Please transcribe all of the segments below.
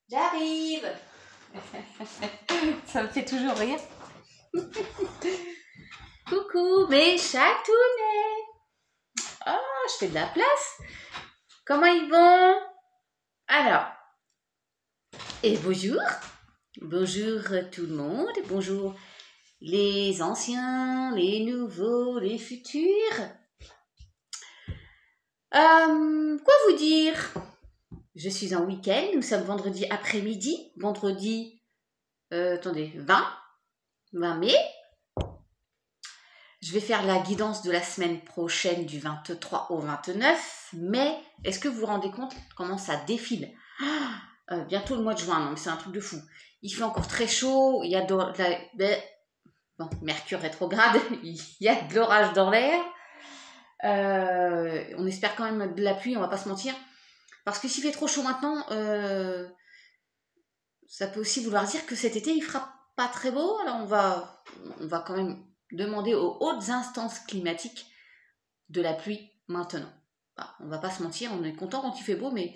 J'arrive. Ça me fait toujours rire. Coucou mes chatounets. Oh, je fais de la place. Comment ils vont? Alors, et bonjour. Bonjour tout le monde. Bonjour les anciens, les nouveaux, les futurs. Quoi vous dire? Je suis en week-end. Nous sommes vendredi après-midi. Vendredi, attendez, 20 mai. Je vais faire la guidance de la semaine prochaine du 23 au 29 mai. Est-ce que vous vous rendez compte comment ça défile? Bientôt le mois de juin, non mais c'est un truc de fou. Il fait encore très chaud, il y a bon, Mercure rétrograde, il y a de l'orage dans l'air. On espère quand même de la pluie, on va pas se mentir. Parce que s'il fait trop chaud maintenant, ça peut aussi vouloir dire que cet été il fera pas très beau. Alors on va quand même demander aux hautes instances climatiques de la pluie maintenant. On va pas se mentir, on est content quand il fait beau, mais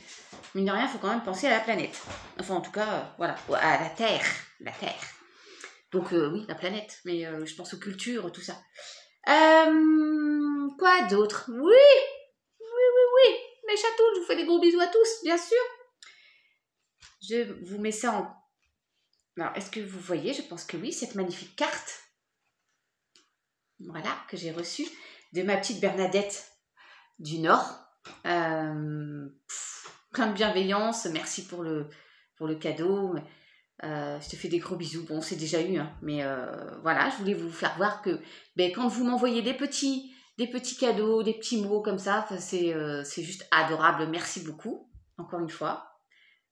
mine de rien, il faut quand même penser à la planète. Enfin, en tout cas, voilà, à la Terre. La Terre. Donc, oui, la planète, mais je pense aux cultures, tout ça. Quoi d'autre? Oui, mes chatounes, je vous fais des gros bisous à tous, bien sûr. Je vous mets ça en... Alors, est-ce que vous voyez? Je pense que oui, cette magnifique carte. Voilà, que j'ai reçue de ma petite Bernadette du Nord. Plein de bienveillance, merci pour le cadeau. Je te fais des gros bisous. Bon, c'est déjà eu, hein, mais voilà, je voulais vous faire voir que quand vous m'envoyez des petits cadeaux, des petits mots comme ça, c'est juste adorable. Merci beaucoup, encore une fois.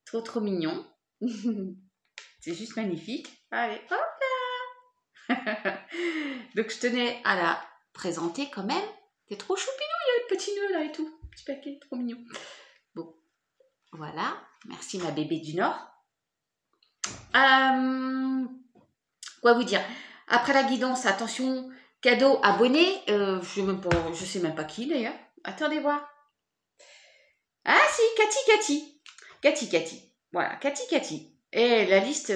Trop mignon. C'est juste magnifique. Allez, hop là. Donc, je tenais à la présenter quand même. C'est trop choupinou, il y a le petit nœud là et tout. Petit paquet, trop mignon. Bon, voilà. Merci ma bébé du Nord. Quoi vous dire? Après la guidance, attention, cadeau, abonné. Je sais même pas qui d'ailleurs. Attendez voir. Ah si, Cathy. Voilà, Cathy. Et la liste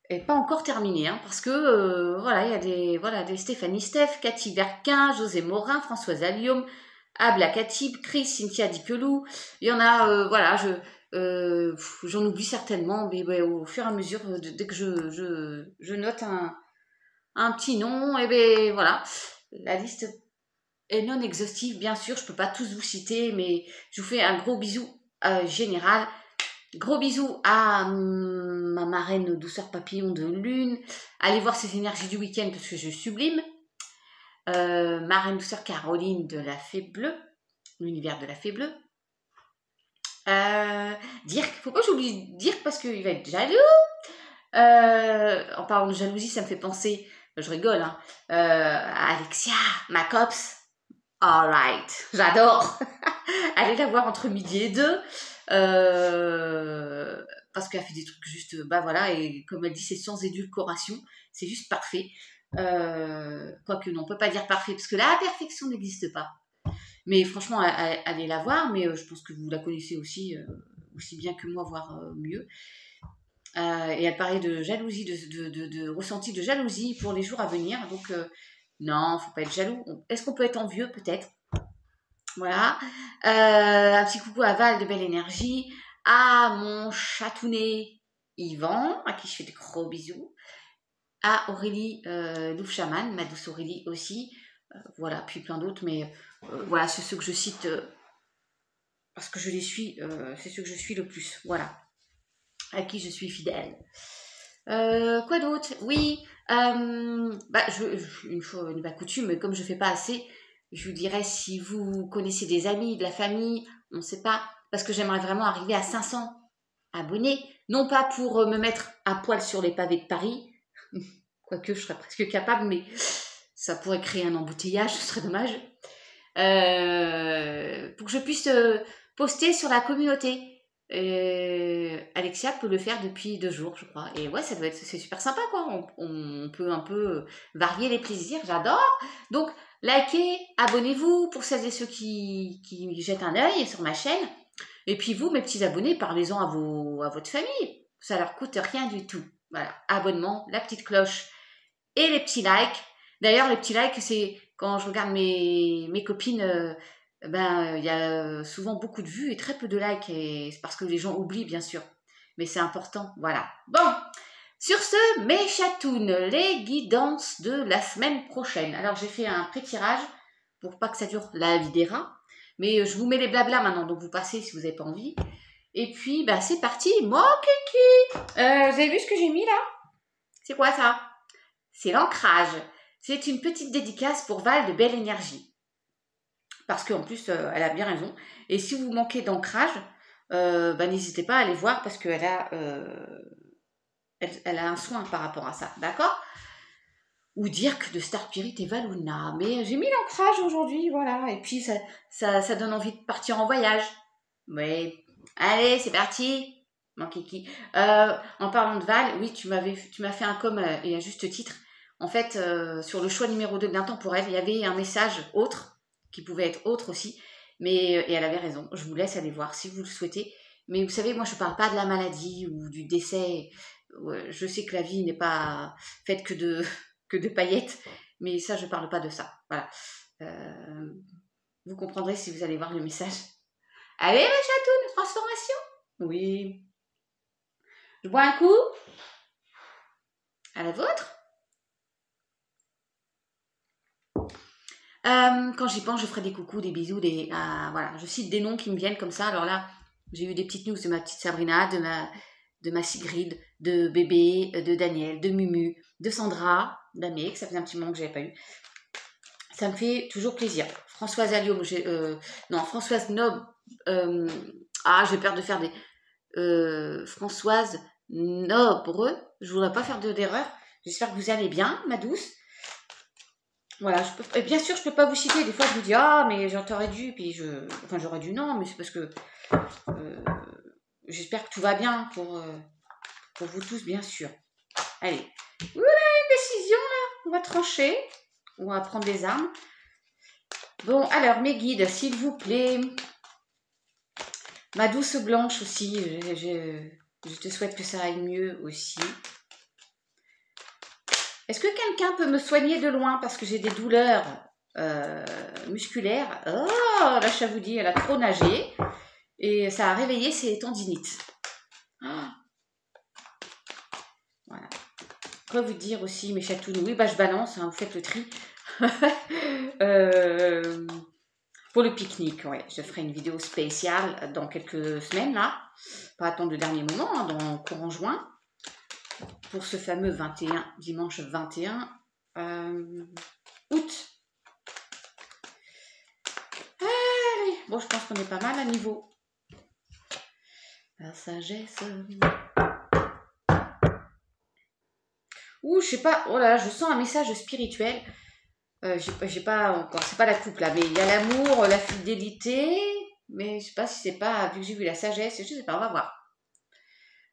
est pas encore terminée, hein, parce que voilà, il y a des Stéphanie Steph, Cathy Verquin, José Morin, Françoise Allium, Abla Cathy, Chris, Cynthia Dipelou. Il y en a, voilà, j'en oublie certainement, mais au fur et à mesure, dès que je note un petit nom, et ben voilà, la liste est non exhaustive, bien sûr, je peux pas tous vous citer, mais je vous fais un gros bisou général. Gros bisous à ma marraine douceur papillon de lune. Allez voir ses énergies du week-end parce que je sublime. Marraine douceur Caroline de la Fée Bleue, l'univers de la Fée Bleue. Dirk, faut pas que j'oublie Dirk parce qu'il va être jaloux. En parlant de jalousie, ça me fait penser, je rigole, hein, à Alexia, ma copse. Alright, j'adore. Allez la voir entre midi et 2. Parce qu'elle fait des trucs juste, voilà, et comme elle dit, c'est sans édulcoration, c'est juste parfait. Quoique non, on peut pas dire parfait, parce que la perfection n'existe pas. Mais franchement, allez la voir, mais je pense que vous la connaissez aussi bien que moi, voire mieux. Et elle parlait de jalousie, de ressenti de jalousie pour les jours à venir. Donc, non, faut pas être jaloux. Est-ce qu'on peut être envieux? Peut-être. Voilà. Un petit coucou à Val de Belle Énergie, à mon chatounet Yvan, à qui je fais de gros bisous, à Aurélie Louf Chaman, ma douce Aurélie aussi. Voilà, puis plein d'autres, mais voilà, c'est ceux que je cite parce que je les suis, c'est ceux que je suis le plus. Voilà. À qui je suis fidèle. Quoi d'autre? Oui, une fois une coutume, comme je fais pas assez, je vous dirais si vous connaissez des amis, de la famille, on ne sait pas, parce que j'aimerais vraiment arriver à 500 abonnés, non pas pour me mettre à poil sur les pavés de Paris, quoique je serais presque capable, mais ça pourrait créer un embouteillage, ce serait dommage, pour que je puisse poster sur la communauté. Alexia peut le faire depuis 2 jours, je crois. Et ouais, c'est super sympa, quoi. On peut un peu varier les plaisirs. J'adore. Donc, likez, abonnez-vous pour celles et ceux qui jettent un œil sur ma chaîne. Et puis vous, mes petits abonnés, parlez-en à votre famille. Ça leur coûte rien du tout. Voilà, abonnement, la petite cloche et les petits likes. D'ailleurs, les petits likes, c'est quand je regarde mes copines, il y a souvent beaucoup de vues et très peu de likes. Et c'est parce que les gens oublient, bien sûr. Mais c'est important, voilà. Bon, sur ce, mes chatounes, les guidances de la semaine prochaine. Alors, j'ai fait un pré-tirage pour pas que ça dure la vie des rats. Mais je vous mets les blablas maintenant, donc vous passez si vous n'avez pas envie. Et puis, bah, c'est parti. Mon kiki. Vous avez vu ce que j'ai mis là? C'est quoi ça? C'est l'ancrage. C'est une petite dédicace pour Val de Belle Énergie. Parce qu'en plus, elle a bien raison. Et si vous manquez d'ancrage, n'hésitez pas à aller voir parce qu'elle a, elle a un soin par rapport à ça. D'accord? Ou dire que de Star Spirit et Valuna. Mais j'ai mis l'ancrage aujourd'hui, voilà. Et puis, ça donne envie de partir en voyage. Oui. Allez, c'est parti. Mon kiki. En parlant de Val, oui, tu m'as fait un com et à juste titre. En fait, sur le choix numéro 2 de l'intemporel, il y avait un message autre, qui pouvait être autre aussi, et elle avait raison. Je vous laisse aller voir si vous le souhaitez. Mais vous savez, moi, je ne parle pas de la maladie ou du décès. Je sais que la vie n'est pas faite que de paillettes, mais ça, je ne parle pas de ça. Voilà. Vous comprendrez si vous allez voir le message. Allez, ma chatoune, transformation. Oui. Je bois un coup. À la vôtre. Quand j'y pense, je ferai des coucous, des bisous, voilà, je cite des noms qui me viennent comme ça. Alors là, j'ai eu des petites news de ma petite Sabrina, de ma Sigrid, de bébé, de Daniel, de Mumu, de Sandra, d'Amé, que ça faisait un petit moment que je n'avais pas eu. Ça me fait toujours plaisir. Françoise Alliot, Françoise Nob, j'ai peur de faire des... Françoise Nobre, je voudrais pas faire d'erreur. J'espère que vous allez bien, ma douce. Voilà, et bien sûr, je peux pas vous citer. Des fois, je vous dis, mais t'aurais dû, puis j'aurais dû non, mais c'est parce que j'espère que tout va bien pour vous tous, bien sûr. Allez, une décision là, on va trancher, on va prendre des armes. Bon, alors, mes guides, s'il vous plaît, ma douce blanche aussi, je te souhaite que ça aille mieux aussi. Est-ce que quelqu'un peut me soigner de loin parce que j'ai des douleurs musculaires? Oh, la Chavoudi, elle a trop nagé et ça a réveillé ses tendinites. Voilà. Quoi vous dire aussi, mes chatounes? Oui, je balance, hein, vous faites le tri. Pour le pique-nique, ouais, je ferai une vidéo spéciale dans quelques semaines, là. Pas attendre le dernier moment, hein, dans courant juin. Pour ce fameux dimanche 21 août. Allez, bon, je pense qu'on est pas mal à niveau. La sagesse. Ouh, je sais pas, oh là là, je sens un message spirituel. J'ai pas encore, c'est pas la coupe là, mais il y a l'amour, la fidélité, mais je sais pas si c'est pas, vu que j'ai vu la sagesse, je sais pas, on va voir.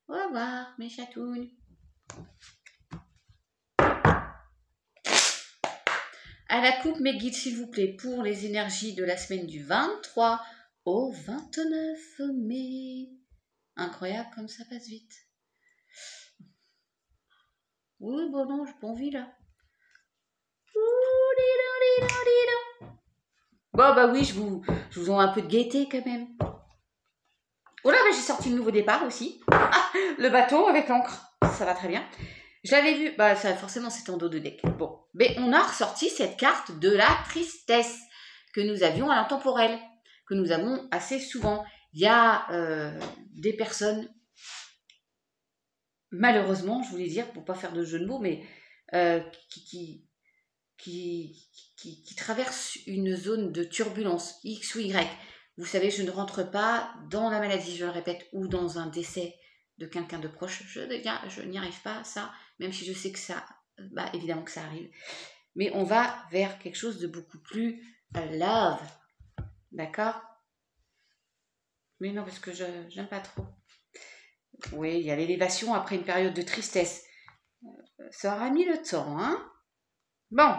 On va voir, mes chatounes. À la coupe, mes guides, s'il vous plaît, pour les énergies de la semaine du 23 au 29 mai. Incroyable comme ça passe vite. Oui, bon non, j'ai pas envie là. Bon, oui, je vous en un peu de gaieté quand même. Oh là, j'ai sorti le nouveau départ aussi. Le bateau avec l'encre, ça va très bien. Je l'avais vu, ça, forcément c'est en dos de deck. Bon, mais on a ressorti cette carte de la tristesse que nous avions à l'intemporel, que nous avons assez souvent. Il y a des personnes, malheureusement, je voulais dire, pour pas faire de jeu de mots, mais qui traversent une zone de turbulence, X ou Y. Vous savez, je ne rentre pas dans la maladie, je le répète, ou dans un décès de quelqu'un de proche. Je n'y arrive pas, ça, même si je sais que ça, évidemment que ça arrive. Mais on va vers quelque chose de beaucoup plus love. D'accord? Mais non, parce que je n'aime pas trop. Oui, il y a l'élévation après une période de tristesse. Ça aura mis le temps, hein? Bon.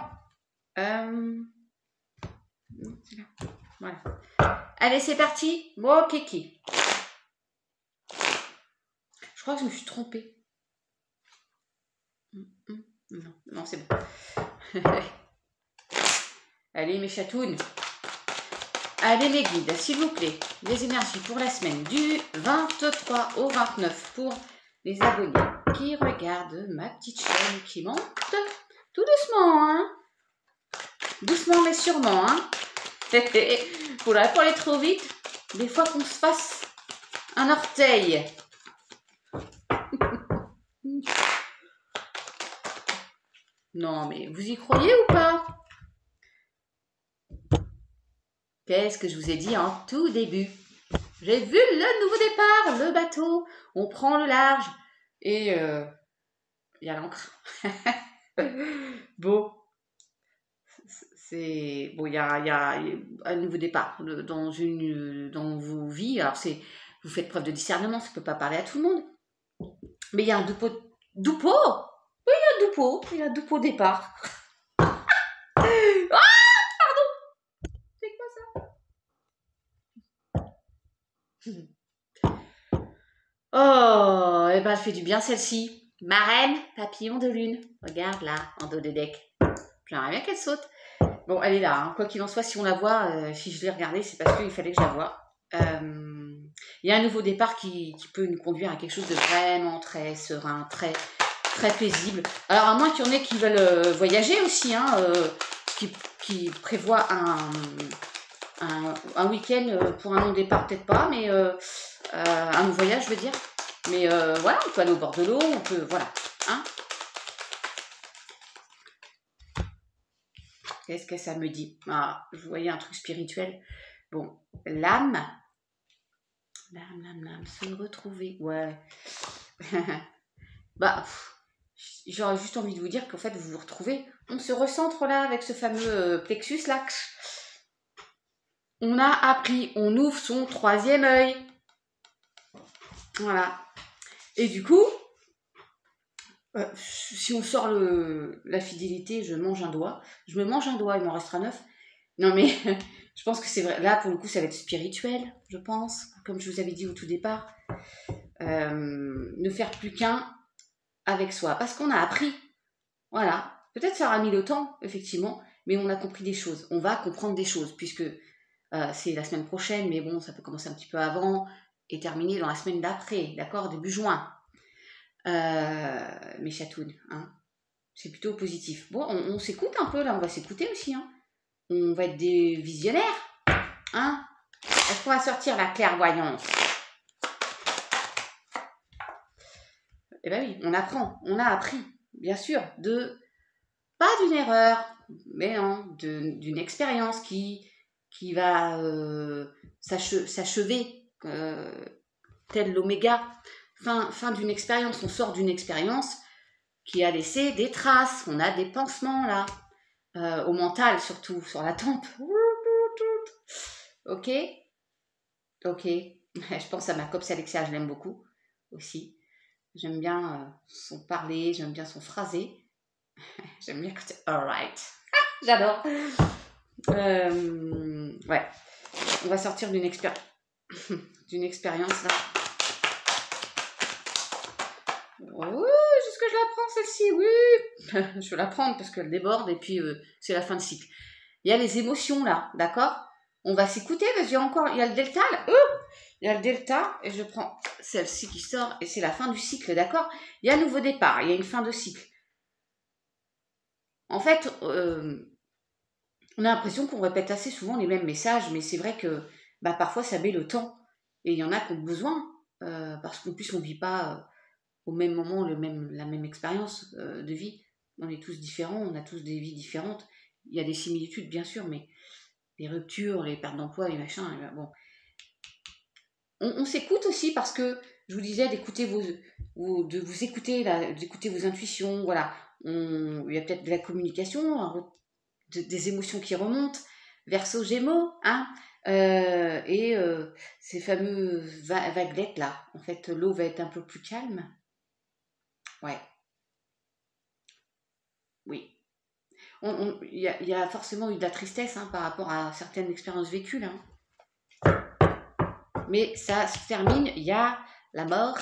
Voilà. Allez, c'est parti. Bon, Kiki. Je crois que je me suis trompée. Non, non, c'est bon. Allez, mes chatounes. Allez, mes guides, s'il vous plaît. Les énergies pour la semaine du 23 au 29 pour les abonnés qui regardent ma petite chaîne qui monte tout doucement, hein. Doucement, mais sûrement, hein. Faudrait pas aller trop vite. Des fois qu'on se fasse un orteil. Non, mais vous y croyez ou pas? Qu'est-ce que je vous ai dit en tout début? J'ai vu le nouveau départ, le bateau. On prend le large et il y a l'ancre. Bon, c'est bon, il y a un nouveau départ dans vos vies. Alors vous faites preuve de discernement, ça peut pas parler à tout le monde. Mais il y a un doupeau. Doupeau? Oui, il y a un doupeau départ. Ah, pardon. C'est quoi ça? Oh, et ben elle fait du bien celle-ci. Marraine, papillon de lune. Regarde là, en dos de deck. J'aimerais bien qu'elle saute. Bon, elle est là. Hein. Quoi qu'il en soit, si on la voit, si je l'ai regardée, c'est parce qu'il fallait que je la voie. Il y a un nouveau départ qui peut nous conduire à quelque chose de vraiment très serein, très, très paisible. Alors, à moins qu'il y en ait qui veulent voyager aussi, hein, qui prévoient un week-end pour un non-départ, peut-être pas, mais un voyage, je veux dire. Mais voilà, on peut aller au bord de l'eau, on peut, voilà. Hein. Qu'est-ce que ça me dit? Ah, je voyais un truc spirituel. Bon, l'âme, se retrouver. Ouais. Bah, j'aurais juste envie de vous dire qu'en fait, vous vous retrouvez. On se recentre là avec ce fameux plexus là. On a appris, on ouvre son troisième œil. Voilà. Et du coup, si on sort la fidélité, je mange un doigt. Je me mange un doigt, il m'en restera 9. Non mais, je pense que c'est vrai. Là, pour le coup, ça va être spirituel, je pense. Comme je vous avais dit au tout départ. Ne faire plus qu'un avec soi. Parce qu'on a appris. Voilà. Peut-être ça aura mis le temps, effectivement. Mais on a compris des choses. On va comprendre des choses. Puisque c'est la semaine prochaine. Mais bon, ça peut commencer un petit peu avant. Et terminer dans la semaine d'après. D'accord? Début juin. Mes chatounes, hein. C'est plutôt positif. Bon, on s'écoute un peu là, on va s'écouter aussi, hein. On va être des visionnaires, hein. Est-ce qu'on va sortir la clairvoyance? Eh ben oui, on apprend, on a appris, bien sûr, pas d'une erreur, mais non, d'une expérience qui va s'achever, tel l'oméga. Fin d'une expérience, on sort d'une expérience qui a laissé des traces, on a des pansements là, au mental surtout, sur la tempe. Ok. Je pense à ma copse Alexia, je l'aime beaucoup aussi. J'aime bien son parler, j'aime bien son phrasé. J'aime bien quand c'est alright. J'adore. Ouais. On va sortir d'une expérience là. Oui, est-ce que je la prends celle-ci? Oui. Je vais la prendre parce qu'elle déborde et puis c'est la fin de cycle. Il y a les émotions là, d'accord? On va s'écouter parce qu'il y a encore, il y a le delta là. Il y a le delta et je prends celle-ci qui sort et c'est la fin du cycle, d'accord? Il y a un nouveau départ, il y a une fin de cycle. En fait, on a l'impression qu'on répète assez souvent les mêmes messages, mais c'est vrai que parfois ça met le temps. Et il y en a qui ont besoin, parce qu'en plus on ne vit pas au même moment la même expérience de vie. On est tous différents, on a tous des vies différentes. Il y a des similitudes bien sûr, mais les ruptures, les pertes d'emploi, les machins, bon. On s'écoute aussi parce que je vous disais d'écouter d'écouter vos intuitions, voilà. Il y a peut-être de la communication, des émotions qui remontent, Verseau Gémeaux, hein, et ces fameux vaguelettes là. En fait, l'eau va être un peu plus calme. Ouais. Oui. il y a forcément eu de la tristesse hein, par rapport à certaines expériences vécues là. Mais ça se termine, il y a la mort.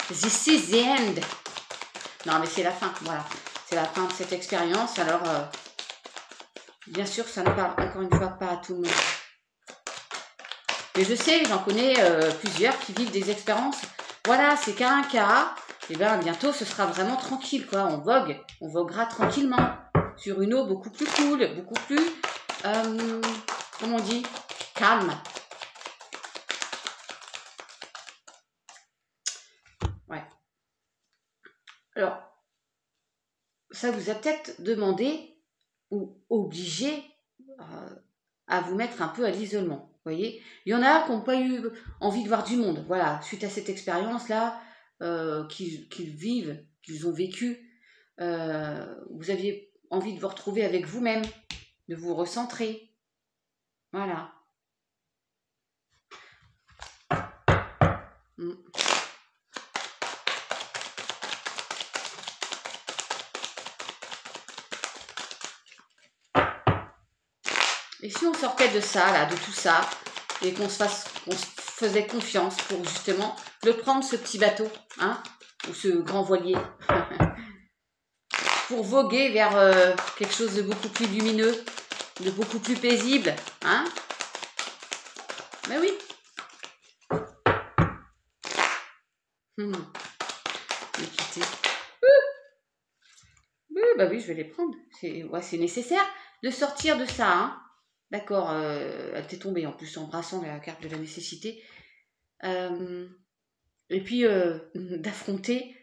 This is the end. Non, mais c'est la fin, voilà. C'est la fin de cette expérience. Alors, bien sûr, ça ne parle encore une fois pas à tout le monde. Mais je sais, j'en connais plusieurs qui vivent des expériences. Voilà, c'est qu'un cas. Et bien, bientôt, ce sera vraiment tranquille, quoi. On voguera tranquillement sur une eau beaucoup plus cool, beaucoup plus, comment on dit, calme. Ouais. Alors, ça vous a peut-être demandé ou obligé à vous mettre un peu à l'isolement. Vous voyez, il y en a qui n'ont pas eu envie de voir du monde. Voilà, suite à cette expérience-là qu'ils vivent, qu'ils ont vécu, vous aviez envie de vous retrouver avec vous-même, de vous recentrer. Voilà. Et si on sortait de ça, là, de tout ça, et qu'on se faisait confiance pour justement le prendre, ce petit bateau, hein, ou ce grand voilier, pour voguer vers quelque chose de beaucoup plus lumineux, de beaucoup plus paisible, hein? Ben oui. Oui, bah oui, je vais les prendre. C'est nécessaire de sortir de ça, hein. D'accord, elle t'est tombée en plus en brassant la carte de la nécessité. Et puis d'affronter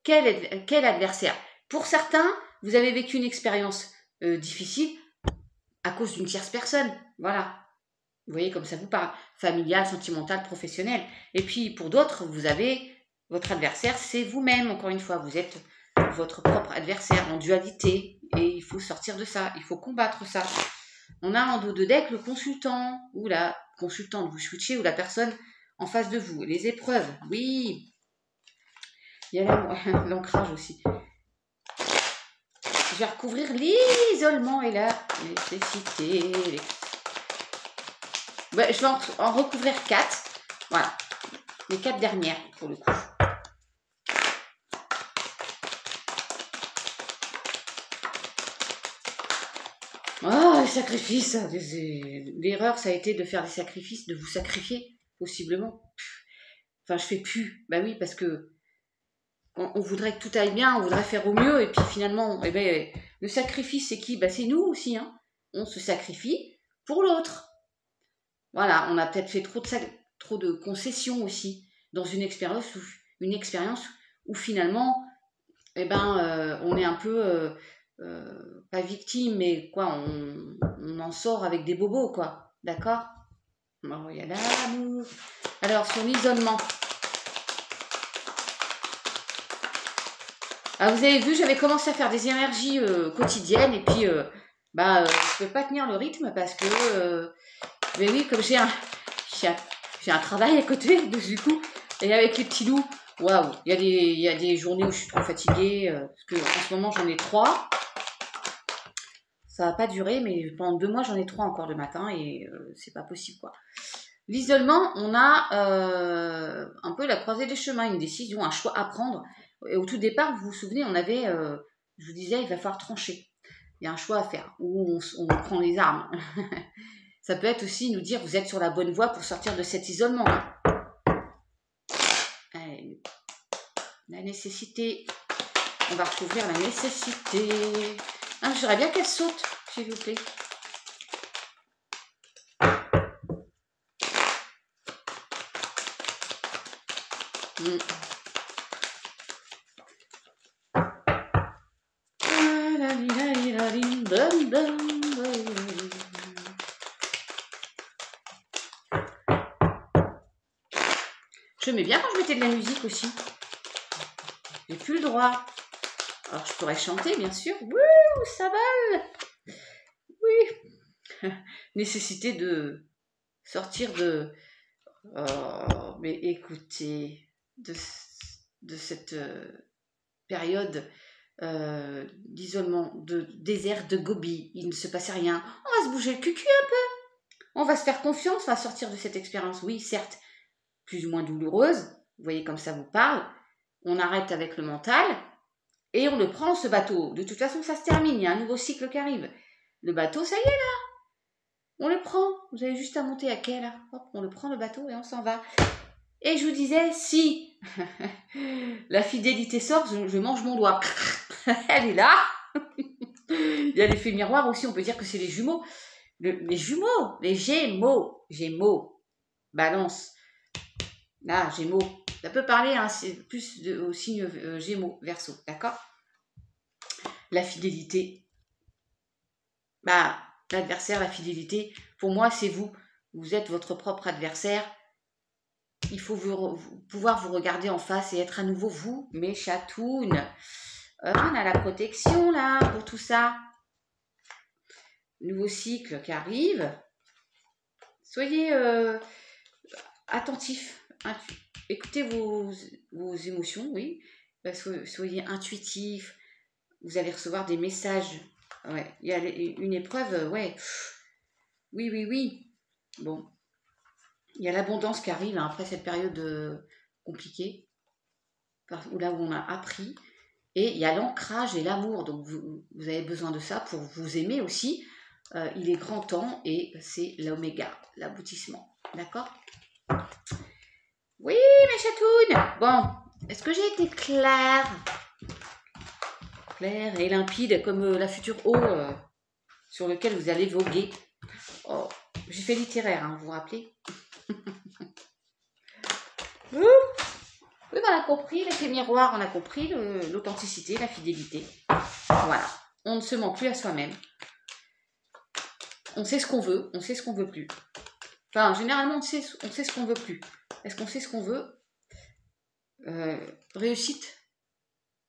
quel adversaire. Pour certains, vous avez vécu une expérience difficile à cause d'une tierce personne. Voilà. Vous voyez comme ça vous parle. Familial, sentimental, professionnel. Et puis pour d'autres, vous avez votre adversaire, c'est vous-même, encore une fois. Vous êtes votre propre adversaire en dualité. Et il faut sortir de ça. Il faut combattre ça. On a en dos de deck le consultant ou la consultante. Vous switchez ou la personne en face de vous. Les épreuves, oui. Il y a l'ancrage aussi. Je vais recouvrir l'isolement et la nécessité. Ouais, je vais en recouvrir 4. Voilà. Les 4 dernières pour le coup. Oh, les sacrifices. L'erreur, ça a été de faire des sacrifices, de vous sacrifier, possiblement. Enfin, je fais plus. Bah oui, parce que on voudrait que tout aille bien, on voudrait faire au mieux, et puis finalement, eh ben, le sacrifice, c'est qui? Bah, c'est nous aussi, hein. On se sacrifie pour l'autre. Voilà, on a peut-être fait trop de concessions aussi dans une expérience où finalement, eh ben, on est un peu pas victime, mais quoi, on en sort avec des bobos, quoi. D'accord? Bon, il y a l'amour. Alors, sur l'isolement. Ah, vous avez vu, j'avais commencé à faire des énergies quotidiennes et puis je peux pas tenir le rythme parce que mais oui, comme j'ai un travail à côté, du coup, et avec les petits loups, waouh, il y a des journées où je suis trop fatiguée parce que en ce moment j'en ai 3. Ça va pas durer, mais pendant 2 mois j'en ai 3 encore le matin et c'est pas possible quoi. L'isolement, on a un peu la croisée des chemins, une décision, un choix à prendre. Et au tout départ, vous vous souvenez, on avait, je vous disais, il va falloir trancher. Il y a un choix à faire, où on prend les armes. Ça peut être aussi nous dire, vous êtes sur la bonne voie pour sortir de cet isolement. Allez, la nécessité, on va recouvrir la nécessité. Ah, j'aimerais bien qu'elle saute, s'il vous plaît. J'aimais bien quand je mettais de la musique aussi. J'ai plus le droit. Alors je pourrais chanter bien sûr. Wouh, ça va. Oui. Nécessité de sortir de... Oh, mais écoutez, de cette période d'isolement, de désert, de Gobi. Il ne se passait rien. On va se bouger le cul un peu. On va se faire confiance, on va sortir de cette expérience. Oui, certes, plus ou moins douloureuse. Vous voyez comme ça vous parle. On arrête avec le mental et on le prend, ce bateau. De toute façon, ça se termine. Il y a un nouveau cycle qui arrive. Le bateau, ça y est là. On le prend. Vous avez juste à monter à quai là. Hop, on le prend le bateau et on s'en va. Et je vous disais, si la fidélité sort, je mange mon doigt. Elle est là. Il y a l'effet miroir aussi, on peut dire que c'est les jumeaux. Les jumeaux, les gémeaux. Gémeaux. Balance. Là, gémeaux. Ça peut parler, hein, c'est plus au signe gémeaux, verseau, d'accord? La fidélité. Bah, l'adversaire, la fidélité, pour moi, c'est vous. Vous êtes votre propre adversaire. Il faut pouvoir vous regarder en face et être à nouveau vous, mes chatounes. On a la protection, là, pour tout ça. Nouveau cycle qui arrive. Soyez attentifs. Écoutez vos émotions, oui. Soyez intuitifs. Vous allez recevoir des messages. Ouais, il y a une épreuve, ouais. Oui. Bon. Il y a l'abondance qui arrive hein, après cette période compliquée. Là où on a appris. Et il y a l'ancrage et l'amour. Donc, vous avez besoin de ça pour vous aimer aussi. Il est grand temps et c'est l'oméga, l'aboutissement. D'accord? Oui, mes chatounes. Bon, est-ce que j'ai été claire? Claire et limpide comme la future eau sur laquelle vous allez voguer. Oh, j'ai fait littéraire, hein, vous vous rappelez? Oui, on a compris l'effet miroir, on a compris l'authenticité, la fidélité. Voilà, on ne se ment plus à soi-même. On sait ce qu'on veut, on sait ce qu'on veut plus. Enfin, généralement, on sait ce qu'on veut plus. Est-ce qu'on sait ce qu'on veut? Réussite,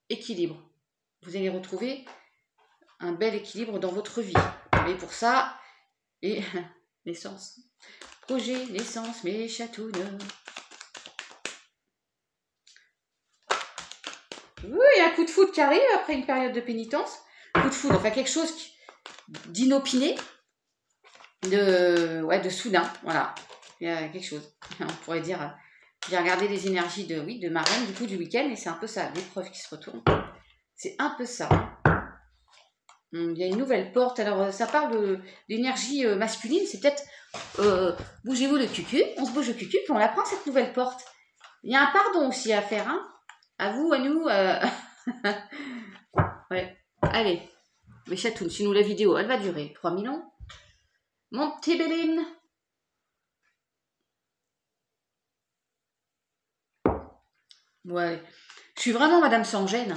équilibre. Vous allez retrouver un bel équilibre dans votre vie. Mais pour ça, et l'essence. Projet, l'essence, mes chatounes. Oui, il y a un coup de foudre qui arrive après une période de pénitence. Coup de foudre, enfin quelque chose d'inopiné, de soudain, voilà. Il y a quelque chose. On pourrait dire, j'ai regardé les énergies de ma reine du coup du week-end et c'est un peu ça, l'épreuve qui se retourne. C'est un peu ça. Il y a une nouvelle porte. Alors, ça parle d'énergie masculine. C'est peut-être bougez-vous le cucu. On se bouge le cucu, puis on la prend cette nouvelle porte. Il y a un pardon aussi à faire. Hein. À vous, à nous. Ouais. Allez. Mes chatounes, sinon la vidéo, elle va durer 3000 ans. Mon petit Béline. Ouais. Je suis vraiment Madame sans gêne.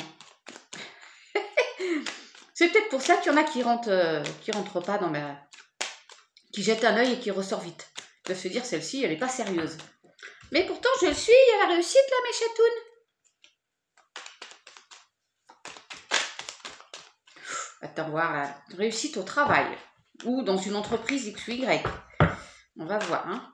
C'est peut-être pour ça qu'il y en a qui rentrent pas dans ma... qui jettent un œil et qui ressort vite. Ils peuvent se dire, celle-ci, elle n'est pas sérieuse. Mais pourtant, je le suis, il y a la réussite là, mes chatounes. Attends, voir la réussite au travail. Ou dans une entreprise X ou Y. On va voir, hein.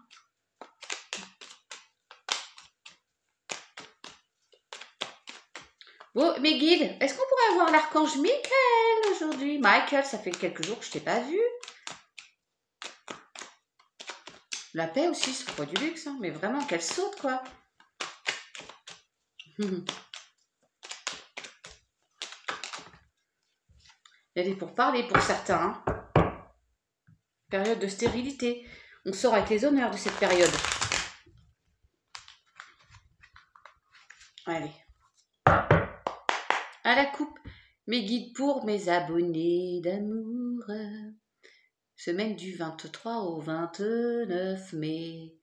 Bon, mes guides, est-ce qu'on pourrait avoir l'archange Michael aujourd'hui? Michael, ça fait quelques jours que je t'ai pas vu. La paix aussi, c'est pas du luxe, hein, mais vraiment qu'elle saute, quoi. Elle est pour parler pour certains. Hein. Période de stérilité. On sort avec les honneurs de cette période. Allez. À la coupe, mes guides pour mes abonnés d'amour. Semaine du 23 au 29 mai.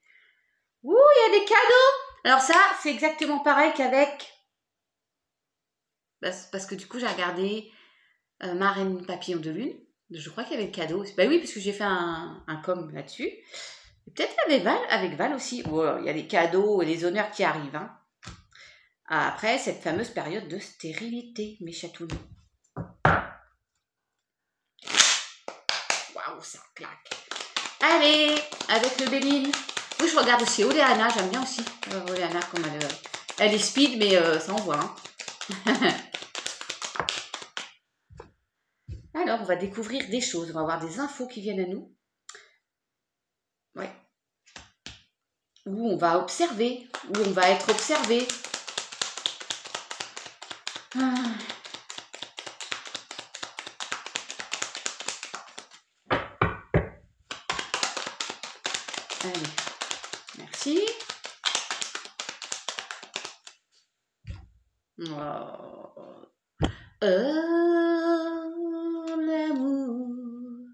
Ouh, il y a des cadeaux! Alors ça, c'est exactement pareil qu'avec... Parce que du coup, j'ai regardé ma reine papillon de lune. Je crois qu'il y avait le cadeau. Bah oui, parce que j'ai fait un com là-dessus. Peut-être avec Val aussi. Oh, il y a les cadeaux et les honneurs qui arrivent. Hein. Après cette fameuse période de stérilité, mes chatounes. Waouh, ça claque. Allez, avec le Béline. Oui, je regarde aussi Oleana, j'aime bien aussi. Oleana, comme elle est speed, mais ça envoie. Hein. alors, on va découvrir des choses. On va avoir des infos qui viennent à nous. Ouais. Où on va observer. Où on va être observé. Ah. Allez. Merci. Oh. L'amour,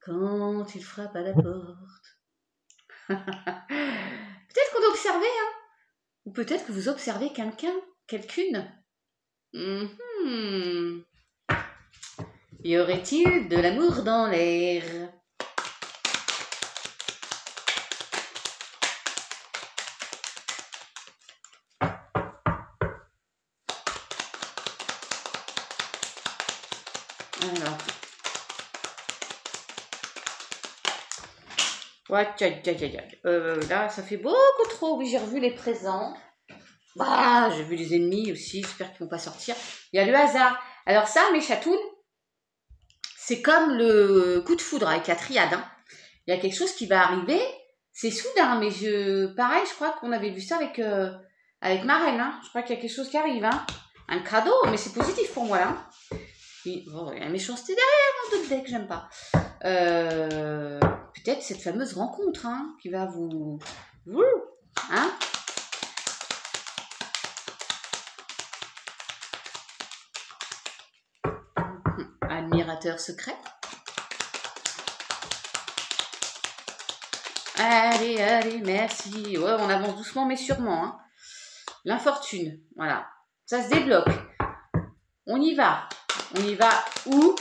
quand il frappe à la porte. Peut-être qu'on a observé, hein. Ou peut-être que vous observez quelqu'un, quelqu'une. Y aurait-il de l'amour dans l'air? Alors. Là, ça fait beaucoup trop. Oui, j'ai revu les présents. Bah, j'ai vu les ennemis aussi. J'espère qu'ils vont pas sortir. Il y a le hasard. Alors ça, mes chatounes, c'est comme le coup de foudre avec la triade. Hein. Il y a quelque chose qui va arriver. C'est soudain, mais pareil, je crois qu'on avait vu ça avec ma reine. Hein. Je crois qu'il y a quelque chose qui arrive. Hein. Un cadeau, mais c'est positif pour moi là. Il y a une méchanceté derrière dans d'autres decks, j'aime pas. Peut-être cette fameuse rencontre hein, qui va vous... Hein. Admirateur secret. Allez, allez, merci. Ouais, on avance doucement mais sûrement. Hein. L'infortune, voilà. Ça se débloque. On y va. On y va où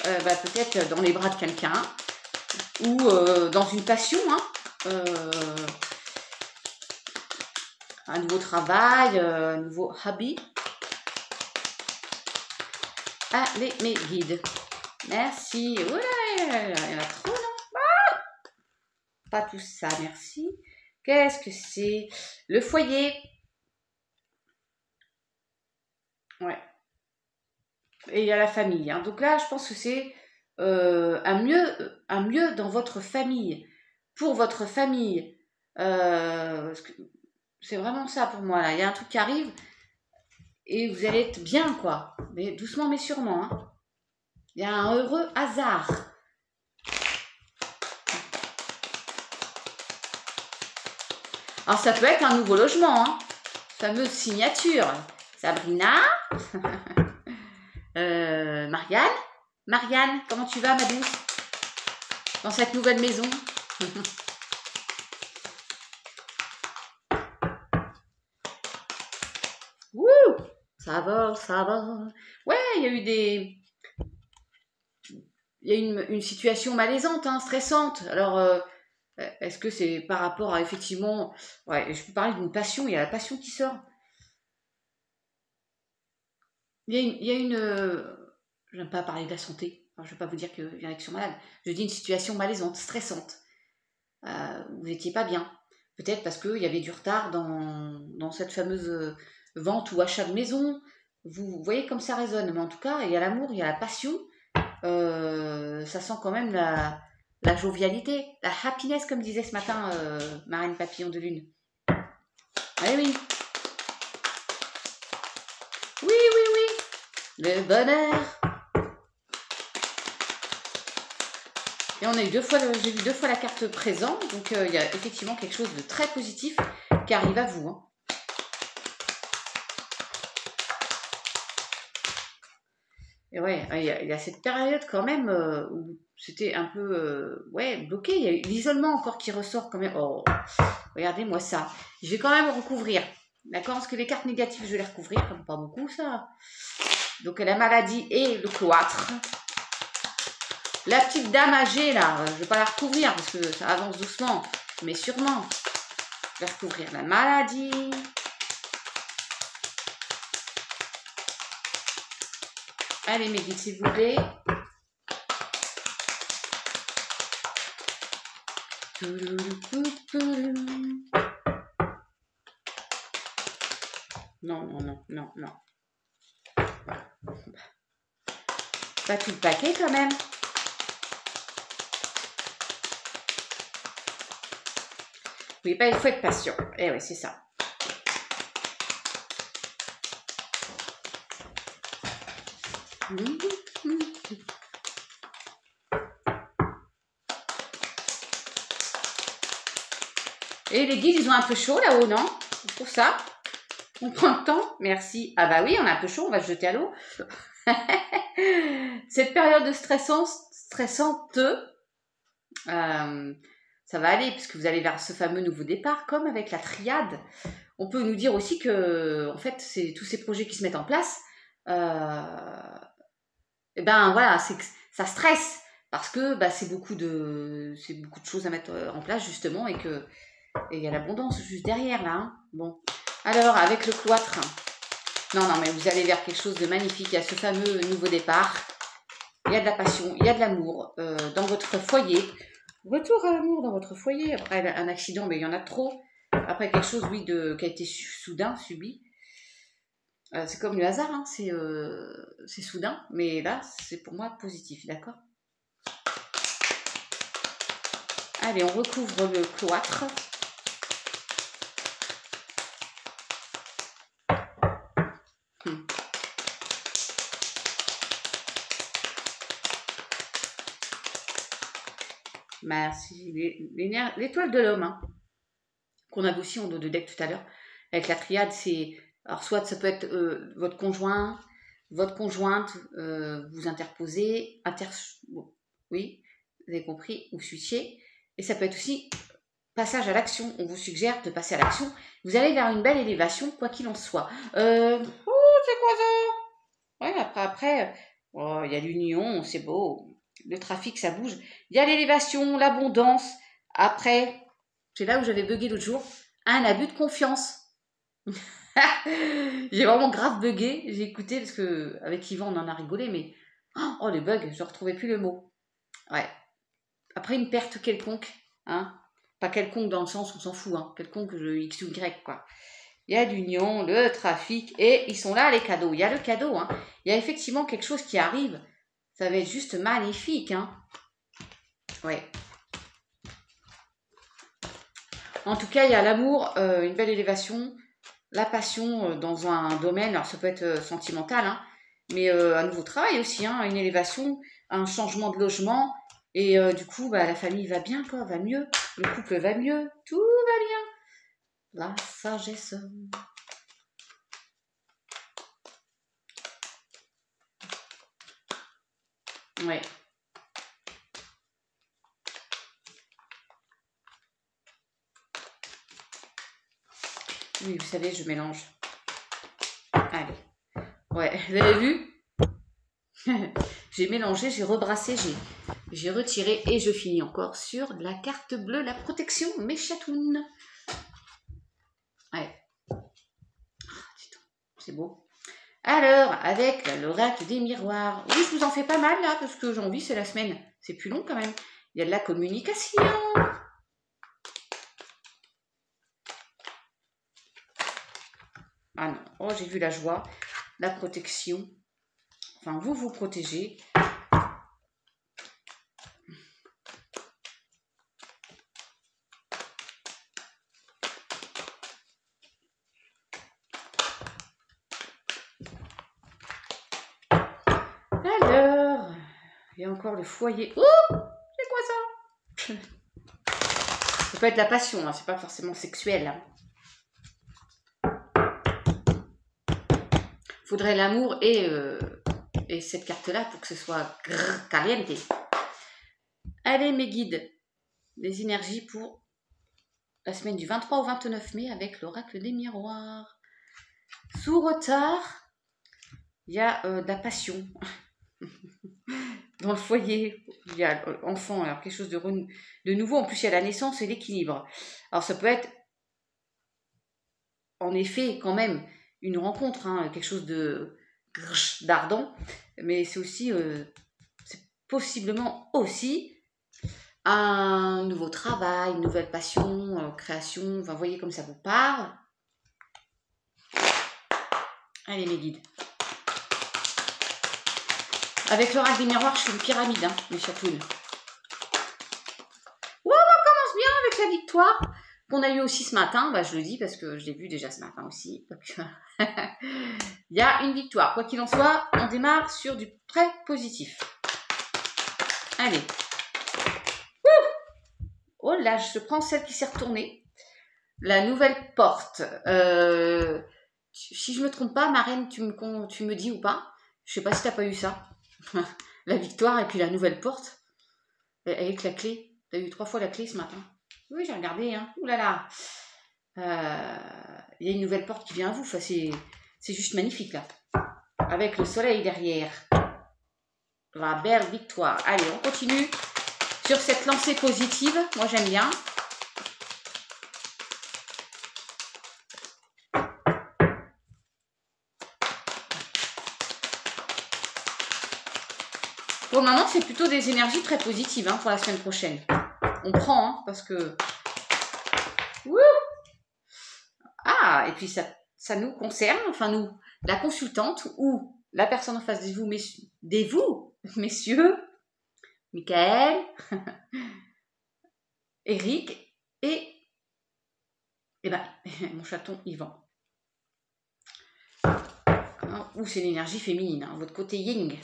peut-être dans les bras de quelqu'un ou dans une passion. Hein. Un nouveau travail, un nouveau hobby. Allez, mes guides. Merci. Ouais, il y en a trop, non? Ah, pas tout ça, merci. Qu'est-ce que c'est? Le foyer. Ouais. Et il y a la famille. Hein. Donc là, je pense que c'est un mieux dans votre famille. Pour votre famille. C'est vraiment ça pour moi, là. Il y a un truc qui arrive et vous allez être bien, quoi. Mais doucement, mais sûrement. Hein. Il y a un heureux hasard. Alors, ça peut être un nouveau logement. Hein. Fameuse signature. Sabrina. Marianne. Marianne, comment tu vas, ma douce? Dans cette nouvelle maison. Wouh! Ça va, ça va. Ouais, il y a eu il y a une situation malaisante, hein, stressante. Alors, est-ce que c'est par rapport à effectivement... Ouais, je peux parler d'une passion, il y a la passion qui sort. Il y a une... je n'aime pas parler de la santé. Enfin, je ne vais pas vous dire qu'il y en a qui sont malades. Je dis une situation malaisante, stressante. Vous n'étiez pas bien. Peut-être parce qu'il y avait du retard dans cette fameuse vente ou achat de maison. Vous voyez comme ça résonne. Mais en tout cas, il y a l'amour, il y a la passion. Ça sent quand même la jovialité, la happiness, comme disait ce matin Marraine Papillon de Lune. Eh oui. Oui, oui, oui. Le bonheur. Et on a eu j'ai vu 2 fois la carte présent, donc il y a effectivement quelque chose de très positif qui arrive à vous. Hein. Et ouais, il y a cette période quand même où c'était un peu bloqué. Il y a eu l'isolement encore qui ressort quand même. Oh, regardez-moi ça. Je vais quand même recouvrir. D'accord? Parce que les cartes négatives, je vais les recouvrir, comme pas beaucoup ça. Donc la maladie et le cloître. La petite dame âgée là, je vais pas la recouvrir parce que ça avance doucement, mais sûrement. Je vais recouvrir la maladie. Allez mes guides s'il vous plaît. Non, non, non, non, non. Pas tout le paquet quand même. Oui, il faut être patient. Eh oui, c'est ça. Et les guides, ils ont un peu chaud là-haut, non? Pour ça, on prend le temps. Merci. Ah bah oui, on a un peu chaud, on va se jeter à l'eau. Cette période stressante, ça va aller puisque vous allez vers ce fameux nouveau départ, comme avec la triade. On peut nous dire aussi que, en fait, c'est tous ces projets qui se mettent en place. Et ben voilà, c'est que ça stresse parce que bah, c'est beaucoup de choses à mettre en place justement et que il y a l'abondance juste derrière là. Hein. Bon, alors avec le cloître, non mais vous allez vers quelque chose de magnifique. Il y a ce fameux nouveau départ. Il y a de la passion, il y a de l'amour dans votre foyer. Retour à l'amour dans votre foyer après un accident, mais il y en a trop. Après quelque chose, oui, qui a été soudain, subi. C'est comme le hasard, hein, c'est soudain, mais là, c'est pour moi positif, d'accord? Allez, on recouvre le cloître. Merci. L'étoile de l'homme, hein, qu'on avait aussi en dos de deck tout à l'heure, avec la triade, c'est... Alors, soit ça peut être votre conjoint, votre conjointe, vous interposez, oui, vous avez compris, ou switcher. Et ça peut être aussi passage à l'action. On vous suggère de passer à l'action. Vous allez vers une belle élévation, quoi qu'il en soit. C'est quoi ça? Ouais, après, oh, il y a l'union, c'est beau. Le trafic, ça bouge. Il y a l'élévation, l'abondance. Après, c'est là où j'avais bugué l'autre jour. Un abus de confiance. J'ai vraiment grave bugué. J'ai écouté parce que avec Yvan on en a rigolé, mais oh les bugs, je ne retrouvais plus le mot. Ouais. Après une perte quelconque, hein. Pas quelconque dans le sens où on s'en fout, hein. Quelconque X ou Y, quoi. Il y a l'union, le trafic, et ils sont là les cadeaux. Il y a le cadeau, hein. Il y a effectivement quelque chose qui arrive. Ça va être juste magnifique, hein. Ouais. En tout cas, il y a l'amour, une belle élévation. La passion dans un domaine, alors ça peut être sentimental, hein, mais un nouveau travail aussi, hein, une élévation, un changement de logement, et du coup, bah, la famille va bien, quoi, va mieux, le couple va mieux, tout va bien. La sagesse. Ouais. Oui, vous savez, je mélange. Allez. Ouais, vous avez vu? J'ai mélangé, j'ai rebrassé, j'ai retiré et je finis encore sur la carte bleue, la protection, mes chatounes. Ouais. C'est beau. Alors, avec l'oracle des miroirs. Oui, je vous en fais pas mal là, parce que janvier, c'est la semaine. C'est plus long quand même. Il y a de la communication. Ah non, oh, j'ai vu la joie, la protection. Enfin, vous vous protégez. Alors, il y a encore le foyer. Oh, c'est quoi ça? Ça peut être la passion, hein, c'est pas forcément sexuel. Hein. Faudrait l'amour et cette carte-là pour que ce soit caliente. Allez, mes guides, les énergies pour la semaine du 23 au 29 mai avec l'oracle des miroirs. Sous retard, il y a de la passion. Dans le foyer, il y a enfant, alors quelque chose de nouveau. En plus, il y a la naissance et l'équilibre. Alors, ça peut être, en effet, quand même, une rencontre, hein, quelque chose d'ardent, mais c'est aussi, c'est possiblement aussi un nouveau travail, une nouvelle passion, création. Enfin, voyez comme ça vous parle. Allez, mes guides. Avec l'oracle des miroirs, je suis une pyramide, hein, mes chatounes. Ouais, on commence bien avec la victoire qu'on a eu aussi ce matin. Bah, je le dis parce que je l'ai vu déjà ce matin aussi. Donc, il y a une victoire. Quoi qu'il en soit, on démarre sur du très positif. Allez. Oh là, je prends celle qui s'est retournée. La nouvelle porte. Si je me trompe pas, ma reine, tu me dis ou pas? Je sais pas si t'as pas eu ça. La victoire et puis la nouvelle porte. Avec la clé. T'as eu 3 fois la clé ce matin. Oui, j'ai regardé. Hein. Ouh là là. Il y a une nouvelle porte qui vient à vous. Enfin, c'est juste magnifique là. Avec le soleil derrière. La belle victoire. Allez, on continue sur cette lancée positive. Moi, j'aime bien. Pour le moment, c'est plutôt des énergies très positives hein, pour la semaine prochaine. On prend, hein, parce que... Wouh ah, et puis ça nous concerne, enfin nous, la consultante ou la personne en face de vous, messieurs, Michael, Eric et ben, mon chaton Yvan. Ou c'est l'énergie féminine, hein, votre côté yin.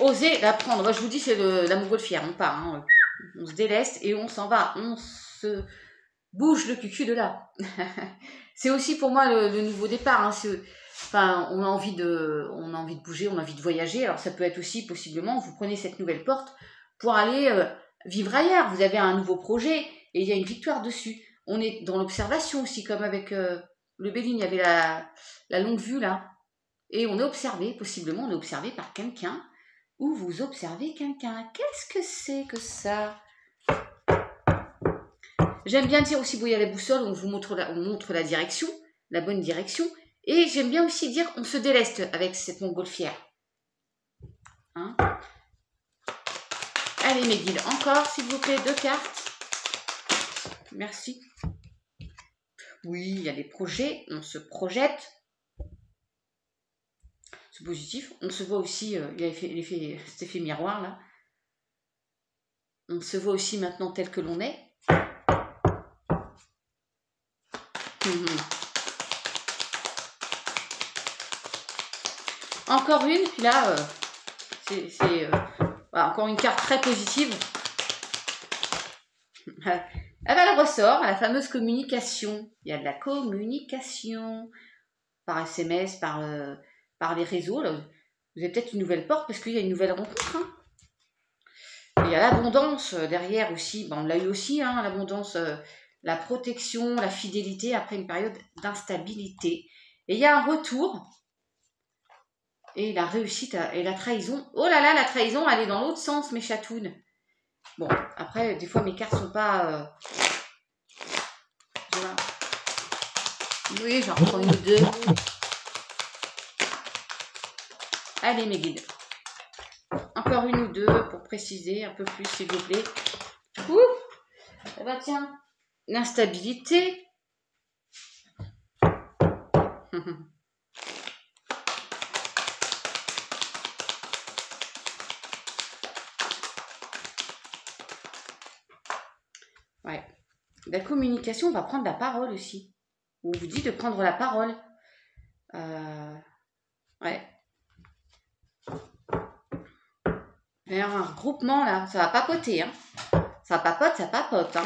Osez la prendre. Moi, je vous dis, c'est la montgolfière. On part, hein. On se déleste et on s'en va. On se bouge le cucu de là. C'est aussi pour moi le nouveau départ. Hein. Enfin, on a envie de bouger, on a envie de voyager. Alors, ça peut être aussi possiblement, vous prenez cette nouvelle porte pour aller vivre ailleurs. Vous avez un nouveau projet et il y a une victoire dessus. On est dans l'observation aussi, comme avec le Béline. Il y avait la longue vue là. Et on est observé, possiblement, on est observé par quelqu'un. Ou vous observez quelqu'un. Qu'est-ce que c'est que ça? J'aime bien dire aussi brouiller la boussole, on vous montre la direction, la bonne direction. Et j'aime bien aussi dire on se déleste avec cette montgolfière. Hein? Allez mes guides, encore s'il vous plaît, 2 cartes. Merci. Oui, il y a des projets, on se projette. C'est positif. On se voit aussi, il y a cet effet miroir là. On se voit aussi maintenant tel que l'on est. Encore une, puis là, voilà, encore une carte très positive. Elle ressort, la fameuse communication. Il y a de la communication par SMS, par les réseaux. Là. Vous avez peut-être une nouvelle porte parce qu'il y a une nouvelle rencontre. Hein. Il y a l'abondance derrière aussi. Bon, on l'a eu aussi, hein, l'abondance, la protection, la fidélité après une période d'instabilité. Et il y a un retour. Et la réussite et la trahison. Oh là là, la trahison, elle est dans l'autre sens, mes chatounes. Bon, après, des fois, mes cartes sont pas... Voilà. Oui, j'en reprends une ou deux. Allez, mes guides. Encore une ou deux pour préciser un peu plus, s'il vous plaît. Ouh. Eh ben, tiens, l'instabilité. Ouais. La communication, on va prendre la parole aussi. On vous dit de prendre la parole. Ouais. Il y a un regroupement là, ça va papoter. Hein. Ça papote, ça papote. Hein.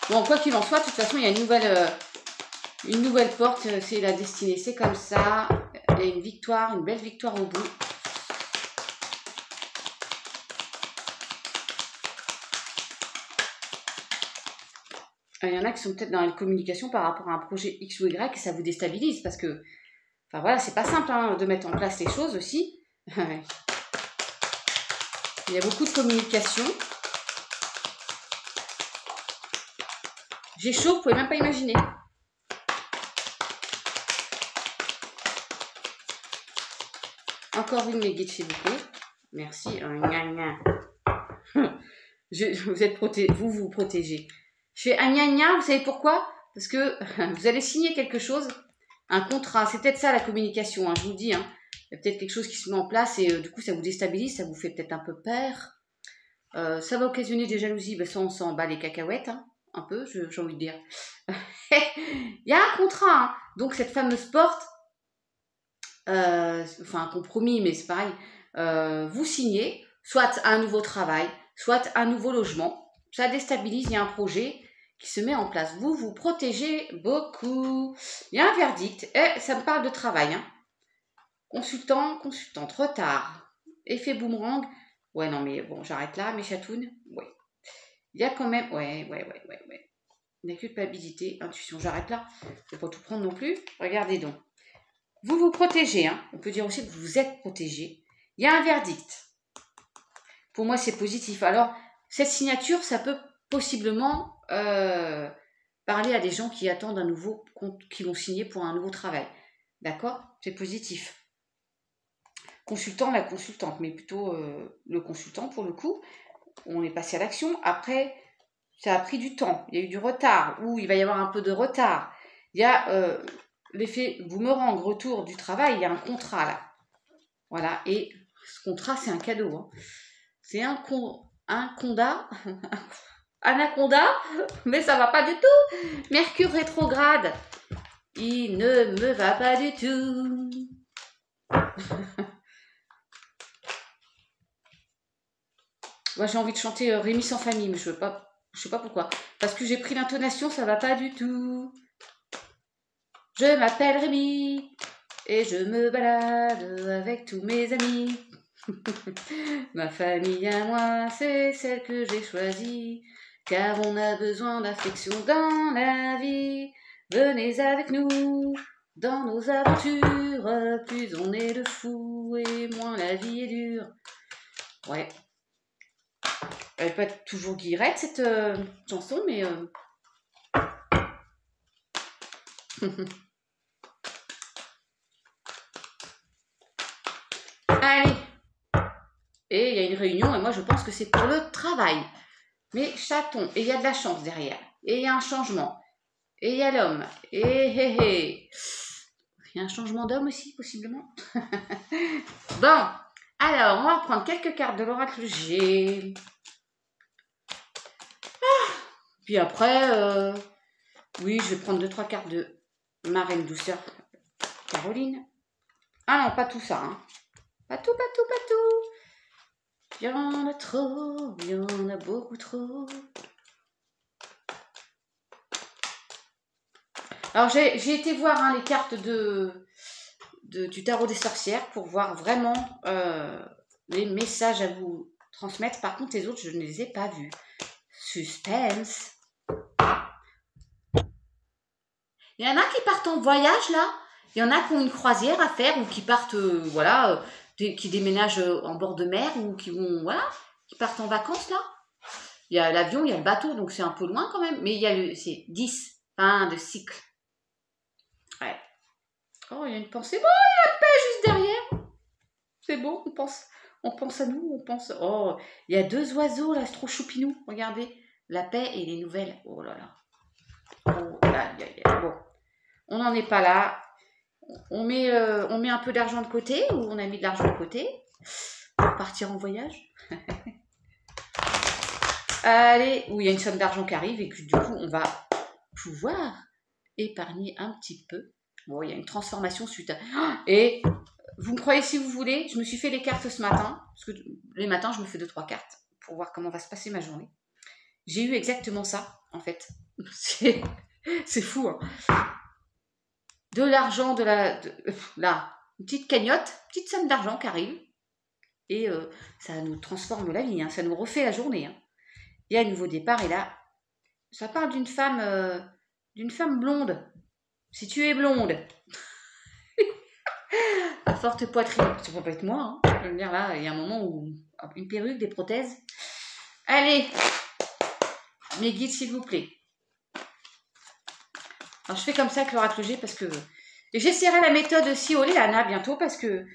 Bon, quoi qu'il en soit, de toute façon, il y a une nouvelle porte. C'est la destinée, c'est comme ça. Il y a une victoire, une belle victoire au bout. Il y en a qui sont peut-être dans la communication par rapport à un projet X ou Y et ça vous déstabilise parce que, enfin voilà, c'est pas simple hein, de mettre en place les choses aussi. Il y a beaucoup de communication. J'ai chaud, vous pouvez même pas imaginer. Encore une, mes guides, s'il vous plaît. Merci. Vous êtes vous protégez. Je fais un gna gna, vous savez pourquoi? parce que vous allez signer quelque chose, un contrat. C'est peut-être ça la communication, hein, je vous le dis. Hein. Il y a peut-être quelque chose qui se met en place et du coup, ça vous déstabilise, ça vous fait peut-être un peu peur. Ça va occasionner des jalousies, ben ça, on s'en bat les cacahuètes, hein, un peu, j'ai envie de dire. Il y a un contrat, hein. Donc cette fameuse porte, enfin un compromis, mais c'est pareil, vous signez, soit un nouveau travail, soit un nouveau logement. Ça déstabilise, il y a un projet qui se met en place. Vous vous protégez beaucoup. Il y a un verdict, et ça me parle de travail. Hein. Consultant, consultante, retard, effet boomerang. Ouais, non, mais bon, j'arrête là, mes chatounes. Ouais. Il y a quand même... Ouais. La culpabilité, intuition, j'arrête là. Je ne vais pas tout prendre non plus. Regardez donc. Vous vous protégez, hein. On peut dire aussi que vous êtes protégé. Il y a un verdict. Pour moi, c'est positif. Alors, cette signature, ça peut possiblement parler à des gens qui attendent un nouveau compte, qui vont signer pour un nouveau travail. D'accord? C'est positif. Consultant, la consultante, mais plutôt le consultant pour le coup. On est passé à l'action. Après, ça a pris du temps. Il y a eu du retard, ou il va y avoir un peu de retard. Il y a l'effet boomerang, retour du travail, il y a un contrat là. Voilà, et ce contrat, c'est un cadeau. Hein. C'est un conda, anaconda, mais ça va pas du tout. Mercure rétrograde, il ne me va pas du tout. Moi, j'ai envie de chanter Rémi sans famille, mais je sais pas pourquoi. Parce que j'ai pris l'intonation, ça va pas du tout. Je m'appelle Rémi et je me balade avec tous mes amis. Ma famille à moi, c'est celle que j'ai choisie, car on a besoin d'affection dans la vie. Venez avec nous dans nos aventures, plus on est de fous et moins la vie est dure. Ouais. Elle peut être toujours guillerette cette chanson, mais... Allez. Et il y a une réunion, et moi je pense que c'est pour le travail. Mais chaton, et il y a de la chance derrière. Et il y a un changement. Et il y a l'homme. Et il y a un changement d'homme aussi, possiblement. Bon, alors, on va prendre quelques cartes de l'oracle G. Puis après, oui, je vais prendre 2-3 cartes de ma reine douceur, Caroline. Ah non, pas tout ça. Hein. Pas tout. Il y en a trop, il y en a beaucoup trop. Alors, j'ai été voir hein, les cartes du tarot des sorcières pour voir vraiment les messages à vous transmettre. Par contre, les autres, je ne les ai pas vus. Suspense. Il y en a qui partent en voyage, là. Il y en a qui ont une croisière à faire ou qui partent, qui déménagent en bord de mer ou qui vont, qui partent en vacances, là. Il y a l'avion, il y a le bateau, donc c'est un peu loin quand même. Mais il y a c'est 10, fin de cycle. Ouais. Oh, il y a une pensée. Oh, il y a la paix juste derrière. C'est beau, on pense à nous, on pense... Oh, il y a 2 oiseaux, là, c'est trop choupinou. Regardez, la paix et les nouvelles. Oh là là. Oh là, bon. On n'en est pas là. On met un peu d'argent de côté, ou on a mis de l'argent de côté, pour partir en voyage. Allez, où il y a une somme d'argent qui arrive, et que du coup, on va pouvoir épargner un petit peu. Bon, il y a une transformation suite à... Et... Vous me croyez si vous voulez, je me suis fait les cartes ce matin, parce que les matins, je me fais 2-3 cartes pour voir comment va se passer ma journée. J'ai eu exactement ça, en fait. C'est fou, hein. De l'argent, là, une petite cagnotte, petite somme d'argent qui arrive, et ça nous transforme la vie, hein, ça nous refait la journée. Hein. Il y a un nouveau départ, et là, ça parle d'une femme blonde. Si tu es blonde... à forte poitrine, ça peut pas être moi, hein. Je veux dire là, il y a un moment où une perruque, des prothèses. Allez, mes guides s'il vous plaît. Alors je fais comme ça avec l'oracle G parce que j'essaierai la méthode Siolé Anna bientôt parce que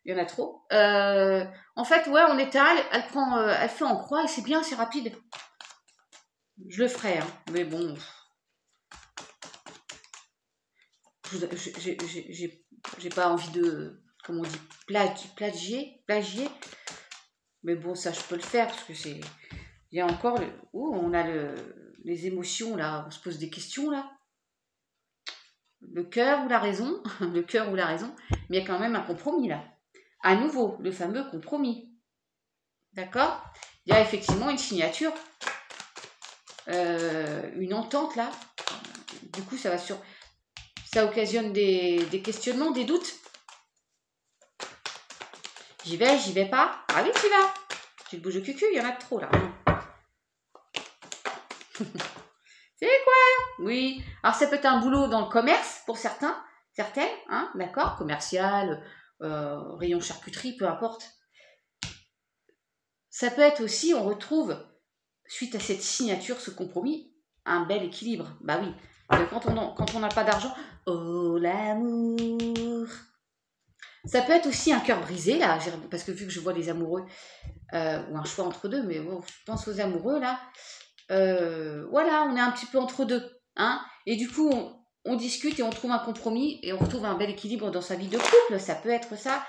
il y en a trop. En fait, ouais, on étale, elle fait en croix et c'est bien, c'est rapide. Je le ferai, hein. Mais bon. j'ai pas envie de, comment on dit, plagier, mais bon, ça je peux le faire parce que c'est, il y a encore, on a les émotions là, on se pose des questions là, le cœur ou la raison, le cœur ou la raison, mais il y a quand même un compromis là. À nouveau, le fameux compromis, d'accord? Il y a effectivement une signature, une entente là. Du coup, ça occasionne des questionnements, des doutes. J'y vais pas. Ah oui, tu vas. Tu te bouges le cucu, il y en a trop là. C'est quoi? Oui. Alors ça peut être un boulot dans le commerce pour certaines, hein, d'accord, commercial, rayon charcuterie, peu importe. Ça peut être aussi, on retrouve, suite à cette signature, ce compromis, un bel équilibre. Bah oui. Quand on n'a pas d'argent, oh l'amour. Ça peut être aussi un cœur brisé, là, parce que vu que je vois les amoureux, ou un choix entre deux, mais bon, je pense aux amoureux, là. Voilà, on est un petit peu entre deux. Hein, et du coup, on discute et on trouve un compromis et on retrouve un bel équilibre dans sa vie de couple. Ça peut être ça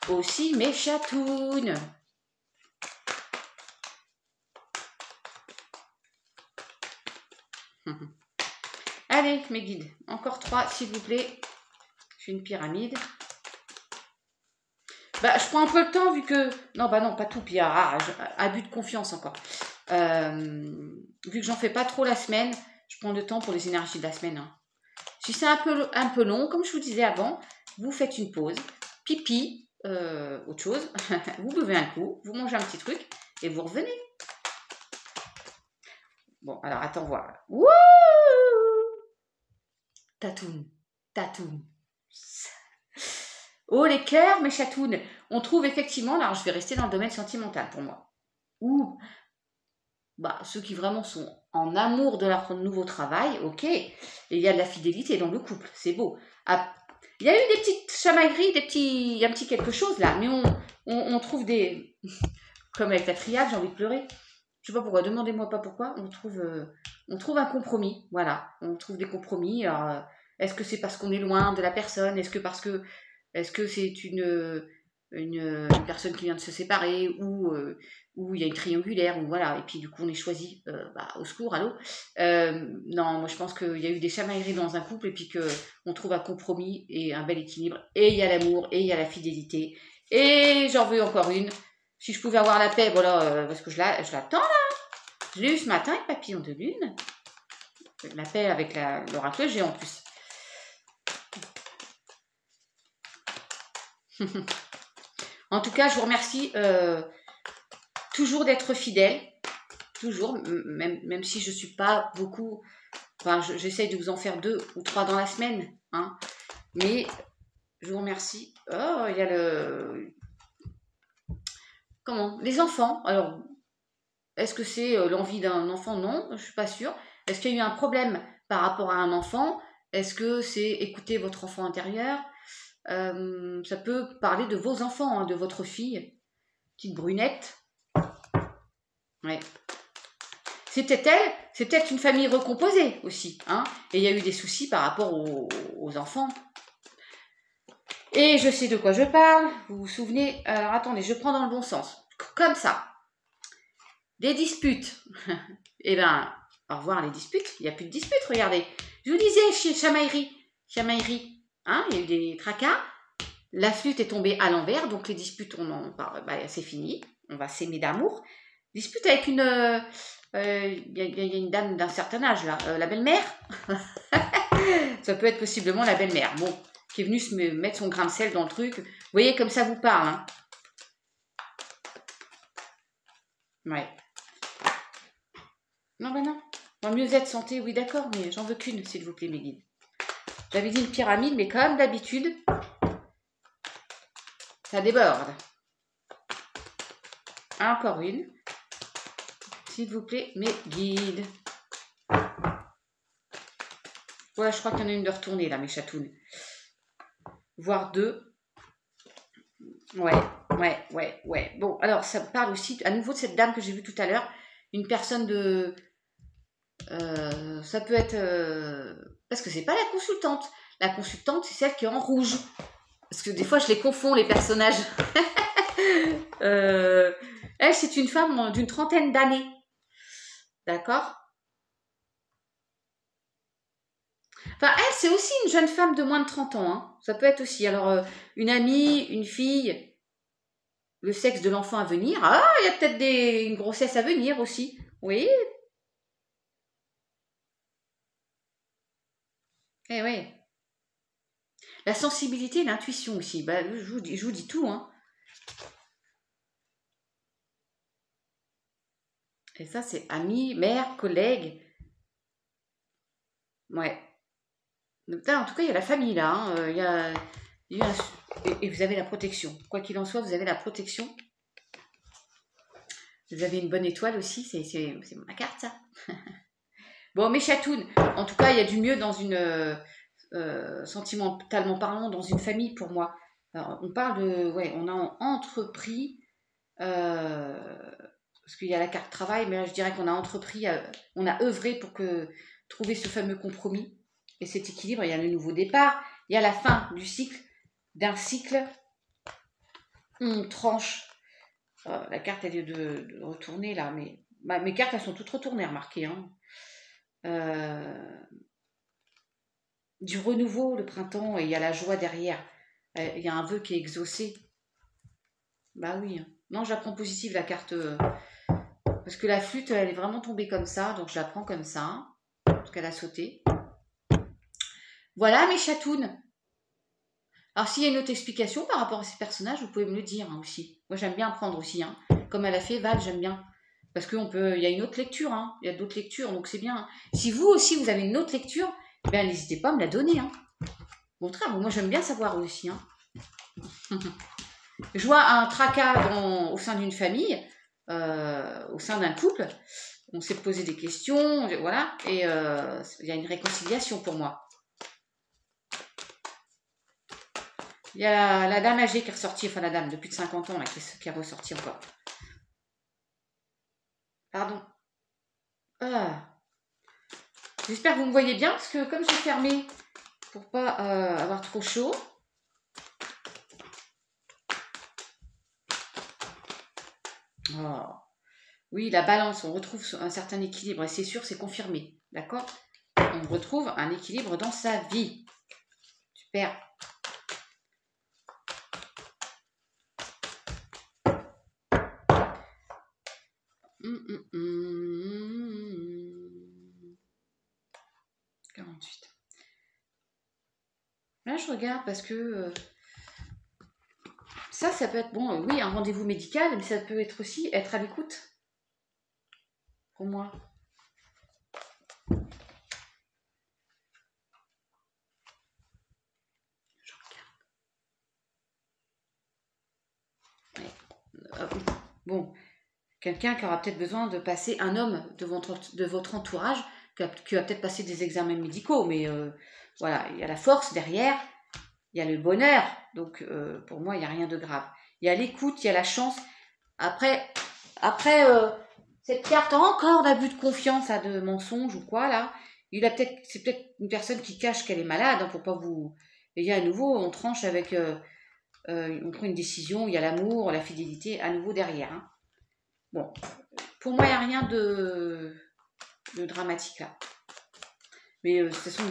aussi, mes chatounes. Allez, mes guides, encore 3, s'il vous plaît. Je fais une pyramide. Bah, je prends un peu le temps vu que... Non, bah non, pas tout, puis abus de confiance encore. Vu que j'en fais pas trop la semaine, je prends le temps pour les énergies de la semaine. Hein. Si c'est un peu long, comme je vous disais avant, vous faites une pause, pipi, autre chose, vous buvez un coup, vous mangez un petit truc et vous revenez. Bon, alors attends voir. Wouh! Tatoune, tatoune. Oh les cœurs, mes chatounes. On trouve effectivement, alors je vais rester dans le domaine sentimental pour moi. Ou bah, ceux qui vraiment sont en amour de leur nouveau travail, ok. Et il y a de la fidélité dans le couple, c'est beau. Ah, il y a eu des petites chamailleries, un petit quelque chose là, mais on trouve des... Comme avec la triade, j'ai envie de pleurer. Je sais pas pourquoi, demandez-moi pas pourquoi, on trouve un compromis, voilà. On trouve des compromis. Alors, est-ce que c'est parce qu'on est loin de la personne? Est-ce que c'est une personne qui vient de se séparer ou il y a une triangulaire ou voilà, et puis du coup on est choisi au secours, allô. Non, moi je pense qu'il y a eu des chamailleries dans un couple et puis qu'on trouve un compromis et un bel équilibre, et il y a l'amour et il y a la fidélité, et j'en veux encore une. Si je pouvais avoir la paix, voilà, parce que je l'attends là, je l'ai eu ce matin avec Papillon de Lune, la paix avec l'oracle G en plus. En tout cas, je vous remercie toujours d'être fidèle, toujours, même si je ne suis pas beaucoup, enfin, j'essaye de vous en faire 2 ou 3 dans la semaine, hein, mais je vous remercie. Oh, il y a les enfants. Alors, est-ce que c'est l'envie d'un enfant? Non, je ne suis pas sûre. Est-ce qu'il y a eu un problème par rapport à un enfant? Est-ce que c'est écouter votre enfant intérieur? Ça peut parler de vos enfants, hein, de votre fille, petite brunette. Ouais. C'est peut-être une famille recomposée aussi, hein, et il y a eu des soucis par rapport aux enfants. Et je sais de quoi je parle, vous vous souvenez? Alors attendez, je prends dans le bon sens, comme ça. Des disputes. Eh bien, au revoir les disputes, il n'y a plus de disputes, regardez. Je vous disais, chez chamaillerie, hein, il y a eu des tracas, la flûte est tombée à l'envers, donc les disputes, c'est fini, on va s'aimer d'amour. Dispute avec il y a une dame d'un certain âge là, la belle-mère. Ça peut être possiblement la belle-mère, bon, qui est venue se mettre son grain de sel dans le truc. Vous voyez comme ça vous parle, hein. Ouais. Non, ben non. Mieux-être, santé, oui d'accord, mais j'en veux qu'une, s'il vous plaît, mes guides. J'avais dit une pyramide, mais comme d'habitude, ça déborde. Encore une. S'il vous plaît, mes guides. Ouais, je crois qu'il y en a une de retournée, là, mes chatounes. Voire 2. Ouais. Bon, alors, ça parle aussi, à nouveau, de cette dame que j'ai vue tout à l'heure. Une personne de... ça peut être... parce que c'est pas la consultante. La consultante, c'est celle qui est en rouge. Parce que des fois, je les confonds, les personnages. Elle, c'est une femme d'une trentaine d'années. D'accord? Enfin, elle, c'est aussi une jeune femme de moins de 30 ans. Hein. Ça peut être aussi. Alors, une amie, une fille, le sexe de l'enfant à venir. Ah, il y a peut-être une grossesse à venir aussi. Oui. Eh oui. La sensibilité et l'intuition aussi. Bah, je vous dis tout. Hein. Et ça, c'est amis, mère, collègue. Ouais. Donc, là, en tout cas, il y a la famille là. Hein. Il y a et vous avez la protection. Quoi qu'il en soit, vous avez la protection. Vous avez une bonne étoile aussi. C'est ma carte, ça. Bon, mes chatounes. En tout cas, il y a du mieux dans une... sentimentalement parlant, dans une famille pour moi. Alors, on parle de... Ouais, on a entrepris... parce qu'il y a la carte travail, mais là, je dirais qu'on a entrepris... on a œuvré pour trouver ce fameux compromis. Et cet équilibre, il y a le nouveau départ, il y a la fin du cycle, d'un cycle, on tranche. La carte, elle est de retourner là, mais mes cartes, elles sont toutes retournées, remarquez. Hein. Du renouveau, le printemps, et il y a la joie derrière. Il y a un vœu qui est exaucé. Bah oui. Hein. Non, je la prends positive, la carte. Parce que la flûte, elle est vraiment tombée comme ça, donc je la prends comme ça. Hein, parce qu'elle a sauté. Voilà mes chatounes. Alors, s'il y a une autre explication par rapport à ces personnages, vous pouvez me le dire hein, aussi. Moi, j'aime bien apprendre aussi. Hein. Comme elle a fait Val, j'aime bien. Parce qu'il y a une autre lecture. Hein. Il y a d'autres lectures, donc c'est bien. Si vous aussi, vous avez une autre lecture, ben, n'hésitez pas à me la donner. Hein. Au contraire, moi, j'aime bien savoir aussi. Hein. Je vois un tracas au sein d'une famille, au sein d'un couple. On s'est posé des questions, voilà. Et il y a une réconciliation pour moi. Il y a la dame âgée qui est ressortie, enfin la dame de plus de 50 ans là, qui est ressortie encore. Pardon. Ah. J'espère que vous me voyez bien, parce que comme j'ai fermé pour pas avoir trop chaud. Oh. Oui, la balance, on retrouve un certain équilibre, et c'est sûr, c'est confirmé. D'accord? On retrouve un équilibre dans sa vie. Super. Hum, hum, hum. 48. Là, je regarde parce que ça peut être bon. Oui, un rendez-vous médical, mais ça peut être aussi être à l'écoute. Pour moi. Je regarde. Ouais. Bon, quelqu'un qui aura peut-être besoin de passer, un homme de votre entourage, qui va peut-être passer des examens médicaux, mais voilà, il y a la force derrière, il y a le bonheur, donc pour moi, il n'y a rien de grave. Il y a l'écoute, il y a la chance. Après cette carte a encore d'abus de confiance, de mensonge ou quoi, là. C'est peut-être une personne qui cache qu'elle est malade, hein, pour pas vous... Et à nouveau, on tranche avec... on prend une décision, il y a l'amour, la fidélité, à nouveau derrière. Hein. Bon, pour moi, il n'y a rien de dramatique là. Mais de toute façon,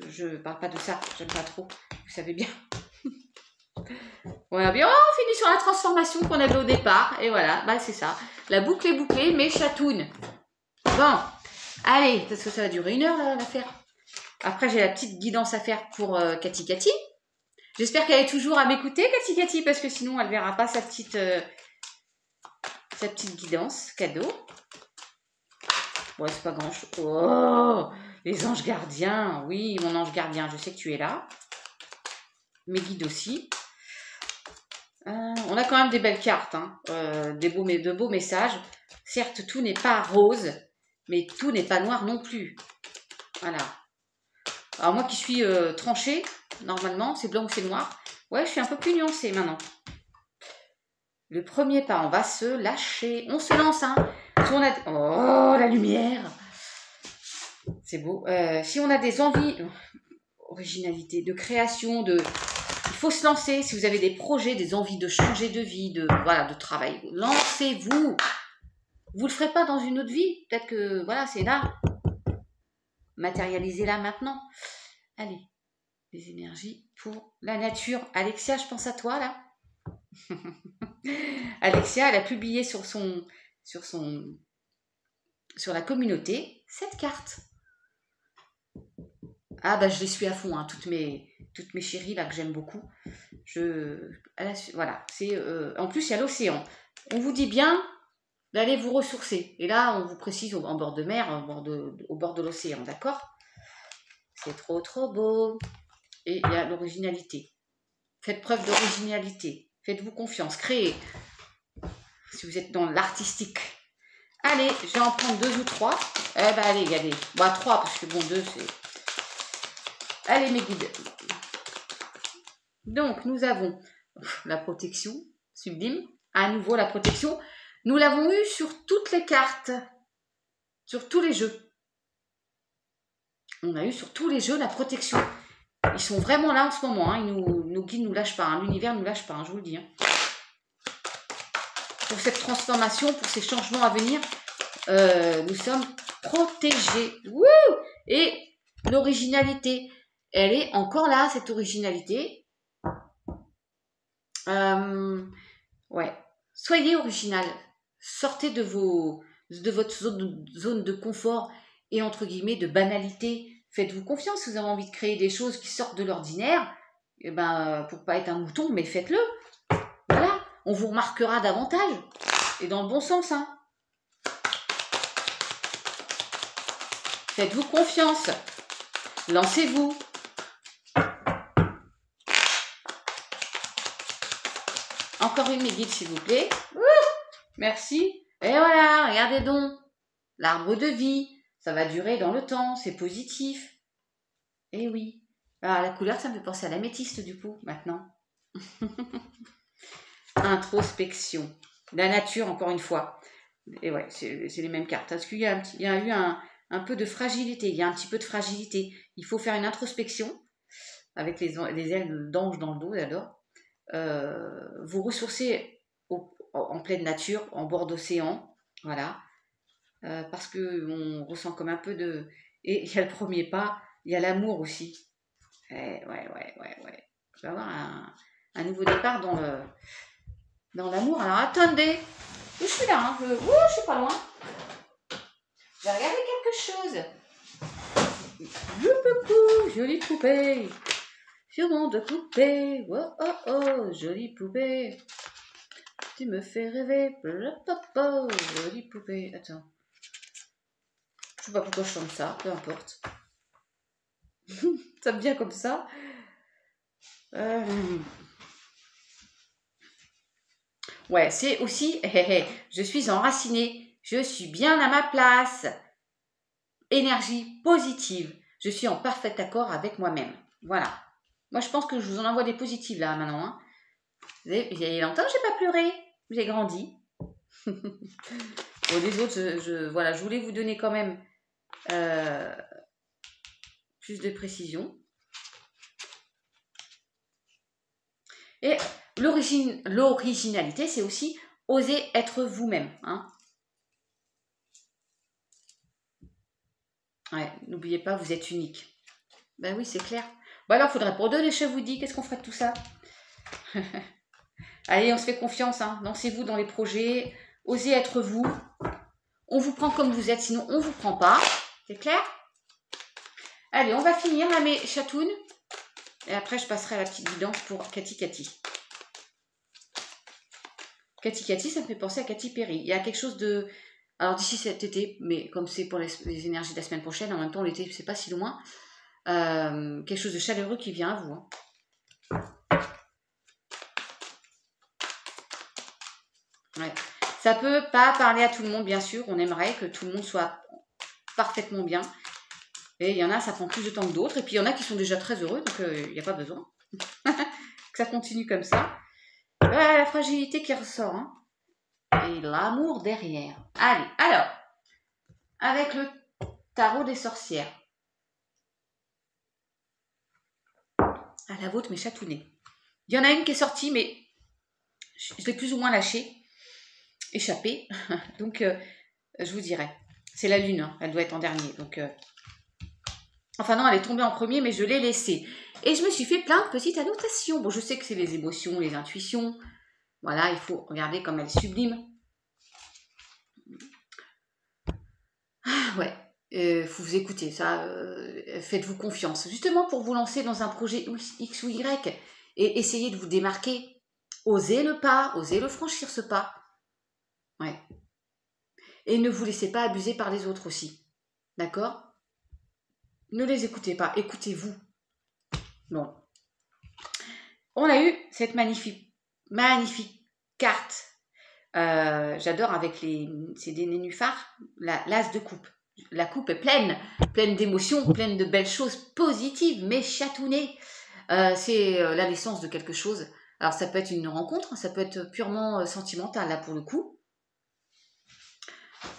je ne parle pas de ça, j'aime pas trop, vous savez bien. Voilà, bien, on finit sur la transformation qu'on avait au départ, et voilà, bah c'est ça. La boucle est bouclée, mes chatounes. Bon, allez, parce que ça va durer 1 heure l'affaire. Après, j'ai la petite guidance à faire pour Cathy. J'espère qu'elle est toujours à m'écouter, Cathy, parce que sinon, elle ne verra pas sa petite guidance, cadeau. Bon, c'est pas grand chose. Oh, les anges gardiens. Oui, mon ange gardien, je sais que tu es là. Mes guides aussi. On a quand même des belles cartes, hein. De beaux messages. Certes, tout n'est pas rose, mais tout n'est pas noir non plus. Voilà. Alors moi qui suis tranchée, normalement, c'est blanc ou c'est noir. Ouais, je suis un peu plus nuancée maintenant. Le premier pas, on va se lâcher. On se lance, hein. Si on a... Oh, la lumière. C'est beau. Si on a des envies... originalité, de création, de... Il faut se lancer. Si vous avez des projets, des envies de changer de vie, voilà, de travail, lancez-vous. Vous le ferez pas dans une autre vie. Peut-être que, voilà, c'est là. Matérialisez-la maintenant. Allez, les énergies pour la nature. Alexia, je pense à toi, là. Alexia, elle a publié sur la communauté cette carte. Ah bah je les suis à fond, hein, toutes mes chéries là que j'aime beaucoup. Voilà, c'est en plus il y a l'océan. On vous dit bien d'aller vous ressourcer. Et là on vous précise en bord de mer, au bord de l'océan, d'accord? C'est trop beau. Et il y a l'originalité. Faites preuve d'originalité. Faites-vous confiance. Créez. Si vous êtes dans l'artistique. Allez, je vais en prendre 2 ou 3. Eh ben allez, il y a des... Bon, 3 parce que bon, 2 c'est... Allez mes guides. Donc nous avons la protection, sublime. À nouveau la protection. Nous l'avons eu sur toutes les cartes. Sur tous les jeux. On a eu sur tous les jeux la protection. Ils sont vraiment là en ce moment. Hein. Nos guides ne nous lâchent pas. Hein. L'univers ne nous lâche pas, hein, je vous le dis. Hein. Pour cette transformation, pour ces changements à venir, nous sommes protégés. Wouh! Et l'originalité, elle est encore là, cette originalité. Ouais. Soyez original. Sortez de votre zone de confort et entre guillemets de banalité. Faites-vous confiance si vous avez envie de créer des choses qui sortent de l'ordinaire. Et ben, pour pas être un mouton, mais faites-le. Voilà, on vous remarquera davantage. Et dans le bon sens, hein. Faites-vous confiance. Lancez-vous. Encore une, mes guides, s'il vous plaît. Ouh, merci. Et voilà, regardez donc. L'arbre de vie. Ça va durer dans le temps. C'est positif. Eh oui. Ah, la couleur, ça me fait penser à l'améthyste, du coup, maintenant. Introspection. La nature, encore une fois. Et ouais, c'est les mêmes cartes. Parce qu'il y a eu un peu de fragilité. Il y a un petit peu de fragilité. Il faut faire une introspection avec les ailes d'ange dans le dos, d'abord. Vous ressourcer en pleine nature, en bord d'océan. Voilà. Parce qu'on ressent comme un peu de... Et il y a le premier pas, il y a l'amour aussi. Ouais. Je vais avoir un nouveau départ dans l'amour. Alors attendez, je suis là, hein. Je suis pas loin. Je vais regarder quelque chose. Jolie poupée. Sur mon de poupée. Oh, jolie poupée. Tu me fais rêver. Jolie poupée. Attends. Je sais pas pourquoi je chante ça, peu importe. Ça me vient comme ça. Ouais, c'est aussi, je suis enracinée, je suis bien à ma place. Énergie positive, je suis en parfait accord avec moi-même. Voilà. Moi, je pense que je vous en envoie des positives là maintenant. Hein. Il y a longtemps que j'ai pas pleuré, j'ai grandi. Bon, les autres, voilà, je voulais vous donner quand même plus de précision. Et l'originalité, c'est aussi oser être vous-même. Hein. Ouais, n'oubliez pas, vous êtes unique. Ben oui, c'est clair. Bon alors, il faudrait pour 2 les chevoudis. Qu'est-ce qu'on ferait de tout ça? Allez, on se fait confiance. Hein. Lancez-vous dans les projets. Osez être vous. On vous prend comme vous êtes, sinon on ne vous prend pas. C'est clair? Allez, on va finir là, mes chatounes. Et après, je passerai à la petite guidance pour Cathy. Cathy, ça me fait penser à Katy Perry. Il y a quelque chose de... Alors, d'ici cet été, mais comme c'est pour les énergies de la semaine prochaine, en même temps, l'été, c'est pas si loin. Quelque chose de chaleureux qui vient à vous. Hein. Ouais. Ça peut pas parler à tout le monde, bien sûr. On aimerait que tout le monde soit parfaitement bien. Et il y en a, ça prend plus de temps que d'autres. Et puis, il y en a qui sont déjà très heureux, donc il n'y a pas besoin que ça continue comme ça. La fragilité qui ressort. Hein. Et l'amour derrière. Allez, alors, avec le tarot des sorcières. à la vôtre, mes chatounets. Il y en a une qui est sortie, mais je l'ai plus ou moins lâchée, échappée. Donc, je vous dirai. C'est la lune, hein. Elle doit être en dernier. Donc, enfin non, elle est tombée en premier, mais je l'ai laissée. Et je me suis fait plein de petites annotations. Bon, je sais que c'est les émotions, les intuitions. Voilà, il faut regarder comme elle est sublime. Ah ouais, faut vous écouter, ça. Faites-vous confiance. Justement, pour vous lancer dans un projet X ou Y et essayer de vous démarquer, osez le pas, osez le franchir ce pas. Ouais. Et ne vous laissez pas abuser par les autres aussi. D'accord? Ne les écoutez pas, écoutez-vous. Bon. On a eu cette magnifique carte. J'adore avec c'est des nénuphars, l'as de coupe. La coupe est pleine d'émotions, pleine de belles choses positives, mais chatounées. C'est la naissance de quelque chose. Alors ça peut être une rencontre, ça peut être purement sentimental là pour le coup.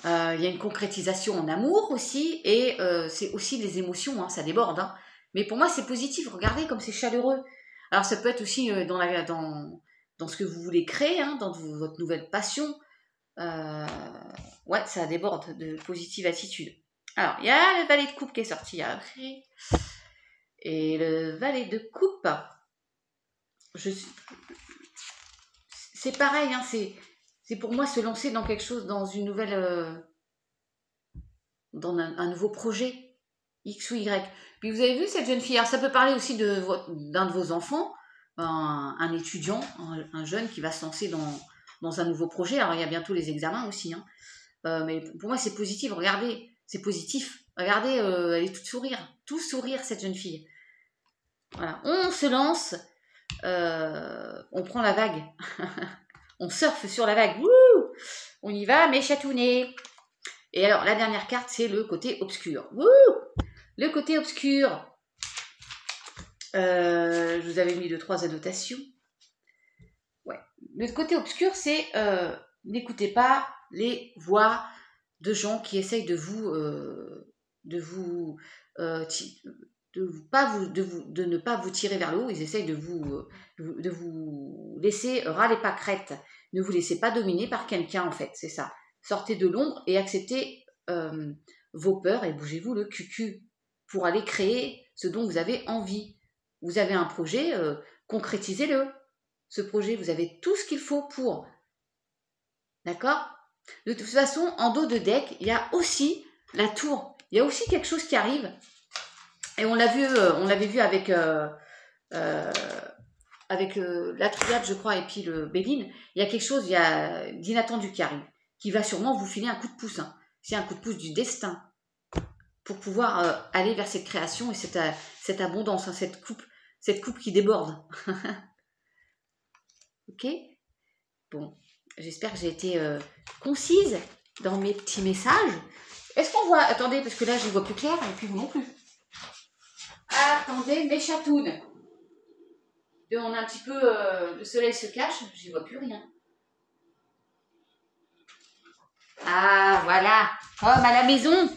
Il y a une concrétisation en amour aussi, et c'est aussi des émotions, hein, ça déborde. Hein. Mais pour moi c'est positif, regardez comme c'est chaleureux. Alors ça peut être aussi dans ce que vous voulez créer, hein, dans votre nouvelle passion. Ouais, ça déborde de positive attitude. Alors, il y a le valet de coupe qui est sorti après. Et le valet de coupe, c'est pareil, hein, c'est pour moi se lancer dans quelque chose, dans une nouvelle, dans un nouveau projet, X ou Y. Puis vous avez vu cette jeune fille, alors ça peut parler aussi d'un de vos enfants, un étudiant, un jeune qui va se lancer dans un nouveau projet. Alors il y a bientôt les examens aussi, hein. Mais pour moi c'est positif, regardez, c'est positif. Regardez, elle est tout sourire cette jeune fille. Voilà, on se lance, on prend la vague, on surfe sur la vague, wouh, on y va, mes chatounets. Et alors la dernière carte c'est le côté obscur. Wouh, le côté obscur. Je vous avais mis 2-3 annotations. Ouais, le côté obscur c'est n'écoutez pas les voix de gens qui essayent de ne pas vous tirer vers le haut. Ils essayent de vous laisser ras les pâquerettes. Ne vous laissez pas dominer par quelqu'un, en fait, c'est ça. Sortez de l'ombre et acceptez vos peurs et bougez-vous le cul pour aller créer ce dont vous avez envie. Vous avez un projet, concrétisez-le. Ce projet, vous avez tout ce qu'il faut pour. D'accord ? De toute façon, en dos de deck, il y a aussi la tour. Il y a aussi quelque chose qui arrive. Et on l'avait vu avec la triade, je crois, et puis le Béline. Il y a quelque chose, il y a d'inattendu qui arrive, qui va sûrement vous filer un coup de pouce. Hein. C'est un coup de pouce du destin pour pouvoir aller vers cette création et cette abondance, hein, cette coupe qui déborde. Ok ? Bon, j'espère que j'ai été concise dans mes petits messages. Est-ce qu'on voit... Attendez, parce que là, je vois plus clair, et puis vous non plus. Attendez, mes chatounes. On a un petit peu... le soleil se cache, j'y vois plus rien. Ah, voilà. Comme à la maison.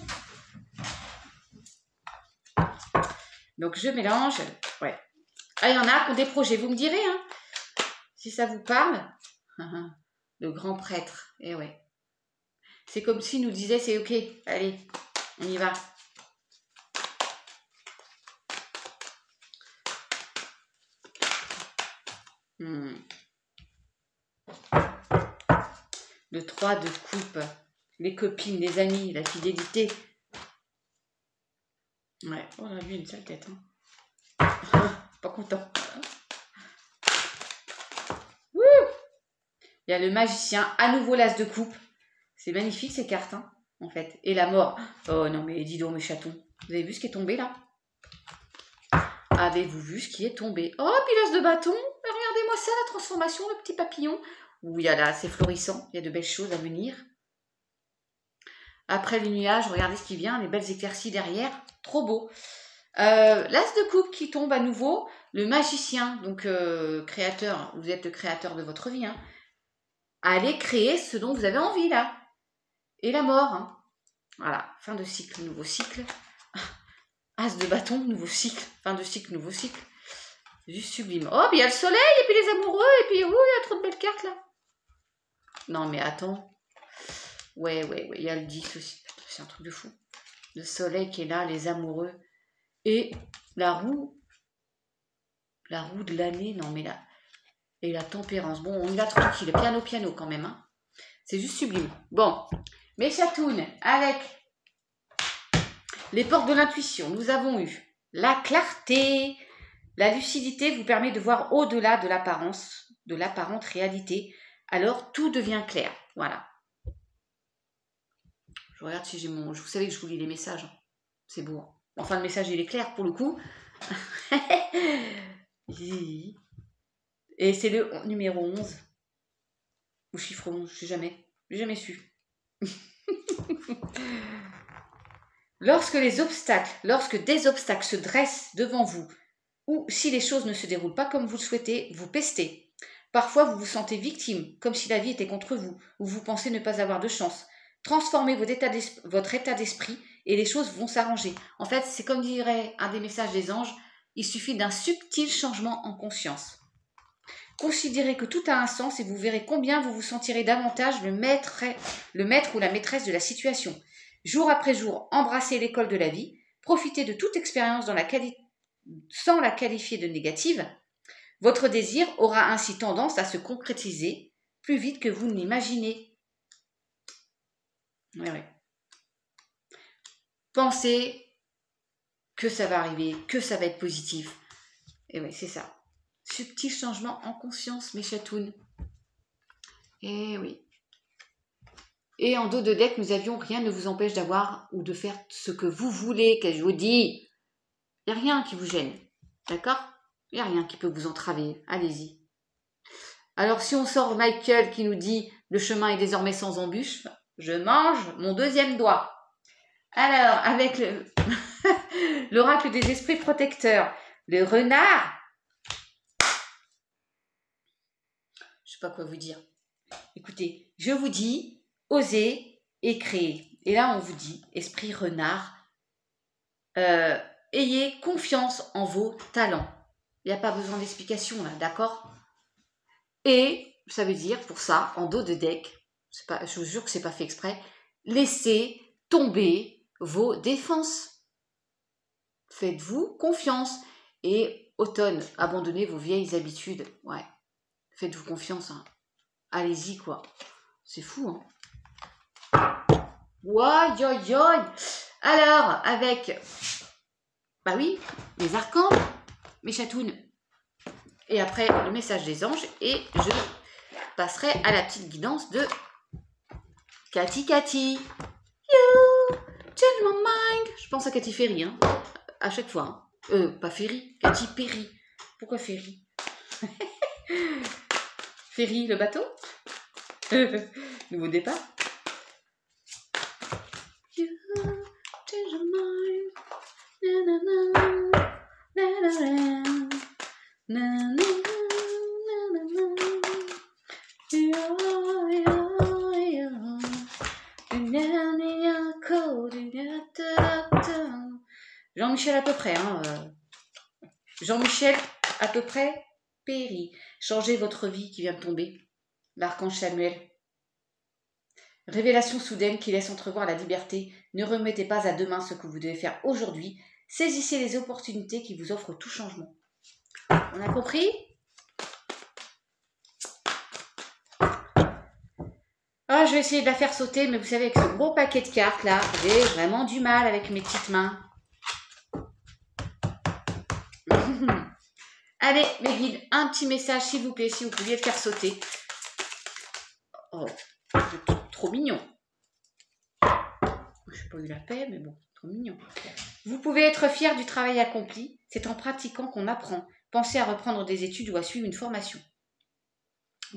Donc, je mélange. Ouais. Ah, il y en a qui ont des projets, vous me direz, hein, si ça vous parle. Le grand prêtre, eh ouais. C'est comme s'il nous disait, c'est ok, allez, on y va. Le 3 de coupe, les copines, les amis, la fidélité. Ouais, oh là, lui, une sale tête. Hein. Pas content. Wouh! Il y a le magicien, à nouveau l'as de coupe. C'est magnifique ces cartes, hein, en fait. Et la mort. Oh non, mais dis donc, mes chatons. Vous avez vu ce qui est tombé là? Avez-vous vu ce qui est tombé? Oh, puis l'as de bâton. Regardez-moi ça, la transformation, le petit papillon. Ouh, il y a là, c'est florissant. Il y a de belles choses à venir. Après les nuages, regardez ce qui vient, les belles éclaircies derrière. Trop beau. L'as de coupe qui tombe à nouveau. Le magicien, donc créateur, vous êtes le créateur de votre vie. Hein. Allez créer ce dont vous avez envie là. Et la mort. Hein. Voilà, fin de cycle, nouveau cycle. As de bâton, nouveau cycle. Fin de cycle, nouveau cycle. Juste sublime. Oh, puis il y a le soleil, et puis les amoureux, et puis, oh, il y a trop de belles cartes, là. Non, mais attends. Ouais, il y a le 10 aussi. C'est un truc de fou. Le soleil qui est là, les amoureux. Et la roue de l'année, non, mais là. Et la tempérance. Bon, on y va tranquille. Piano quand même. Hein. C'est juste sublime. Bon, mes chatounes, avec les portes de l'intuition, nous avons eu la clarté. La lucidité vous permet de voir au-delà de l'apparence, de l'apparente réalité. Alors, tout devient clair. Voilà. Je regarde si j'ai mon... Vous savez que je vous lis les messages. C'est beau. Hein. Enfin, le message, il est clair pour le coup. Et c'est le numéro 11. Ou chiffre 11, je sais jamais. J'ai jamais su. Lorsque des obstacles se dressent devant vous, ou si les choses ne se déroulent pas comme vous le souhaitez, vous pestez. Parfois, vous vous sentez victime, comme si la vie était contre vous, ou vous pensez ne pas avoir de chance. Transformez votre état d'esprit et les choses vont s'arranger. En fait, c'est comme dirait un des messages des anges, il suffit d'un subtil changement en conscience. Considérez que tout a un sens et vous verrez combien vous vous sentirez davantage le maître ou la maîtresse de la situation. Jour après jour, embrassez l'école de la vie, profitez de toute expérience sans la qualifier de négative. Votre désir aura ainsi tendance à se concrétiser plus vite que vous ne l'imaginez. Ouais. Pensez que ça va arriver, que ça va être positif. Et oui, c'est ça. Subtil changement en conscience, mes chatounes. Et oui. Et en dos de deck, nous avions rien ne vous empêche d'avoir ou de faire ce que vous voulez, que je vous dis. Il n'y a rien qui vous gêne. D'accord? Il n'y a rien qui peut vous entraver. Allez-y. Alors, si on sort Michael qui nous dit « Le chemin est désormais sans embûche », je mange mon deuxième doigt. Alors, avec l'oracle des esprits protecteurs, le renard, je ne sais pas quoi vous dire. Écoutez, je vous dis, osez et créez. Et là, on vous dit, esprit renard, ayez confiance en vos talents. Il n'y a pas besoin d'explication là, d'accord? Et ça veut dire, pour ça, en dos de deck, je vous jure que c'est pas fait exprès, laissez tomber vos défenses. Faites-vous confiance. Et automne, abandonnez vos vieilles habitudes. Ouais, faites-vous confiance. Hein. Allez-y, quoi. C'est fou, hein. Ouais, alors, avec, bah oui, les archanges, mes chatounes. Et après, le message des anges. Et je passerai à la petite guidance de Cathy. You change my mind. Je pense à Cathy Ferry, hein, à chaque fois. Hein. Pas Ferry, Cathy Perry. Pourquoi Ferry? Ferry, le bateau. Nouveau départ. You change your mind. Na, na, na. Na, na, na. Na, na, na, Jean-Michel à peu près, hein. Jean-Michel à peu près péri. Changez votre vie qui vient de tomber. L'archange Samuel. Révélation soudaine qui laisse entrevoir la liberté. Ne remettez pas à demain ce que vous devez faire aujourd'hui. Saisissez les opportunités qui vous offrent tout changement. On a compris? Ah, je vais essayer de la faire sauter, mais vous savez, avec ce gros paquet de cartes là, j'ai vraiment du mal avec mes petites mains. Allez, mes guides, un petit message s'il vous plaît, si vous pouviez le faire sauter. Oh, c'est trop mignon. Je n'ai pas eu la paix, mais bon, trop mignon. Vous pouvez être fier du travail accompli. C'est en pratiquant qu'on apprend. Pensez à reprendre des études ou à suivre une formation.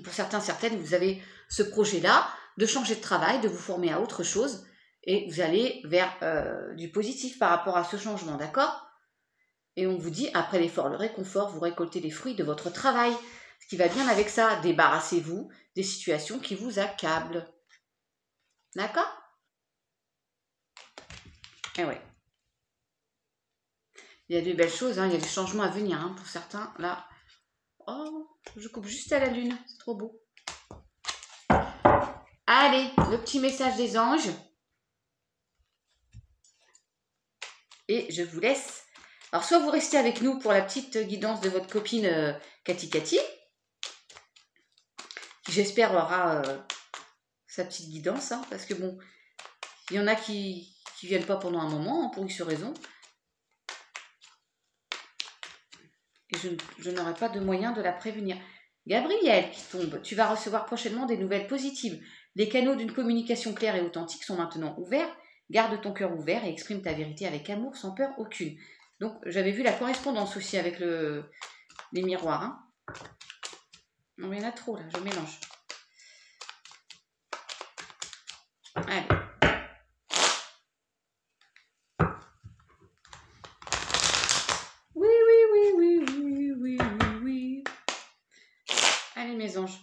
Pour certaines, vous avez ce projet-là de changer de travail, de vous former à autre chose et vous allez vers du positif par rapport à ce changement, d'accord? Et on vous dit, après l'effort, le réconfort, vous récoltez les fruits de votre travail. Ce qui va bien avec ça, débarrassez-vous des situations qui vous accablent. D'accord? Eh ouais. Il y a de belles choses, hein, il y a des changements à venir hein, pour certains. Là, oh, je coupe juste à la lune, c'est trop beau. Allez, le petit message des anges. Et je vous laisse. Alors, soit vous restez avec nous pour la petite guidance de votre copine Cathy, qui j'espère aura sa petite guidance, hein, parce que bon, il y en a qui viennent pas pendant un moment, hein, pour X raison. Et je n'aurai pas de moyen de la prévenir. Gabriel qui tombe, tu vas recevoir prochainement des nouvelles positives. Les canaux d'une communication claire et authentique sont maintenant ouverts. Garde ton cœur ouvert et exprime ta vérité avec amour, sans peur aucune. Donc, j'avais vu la correspondance aussi avec les miroirs. Hein. Non, il y en a trop là, je mélange. Allez. Oui. Allez, mes anges.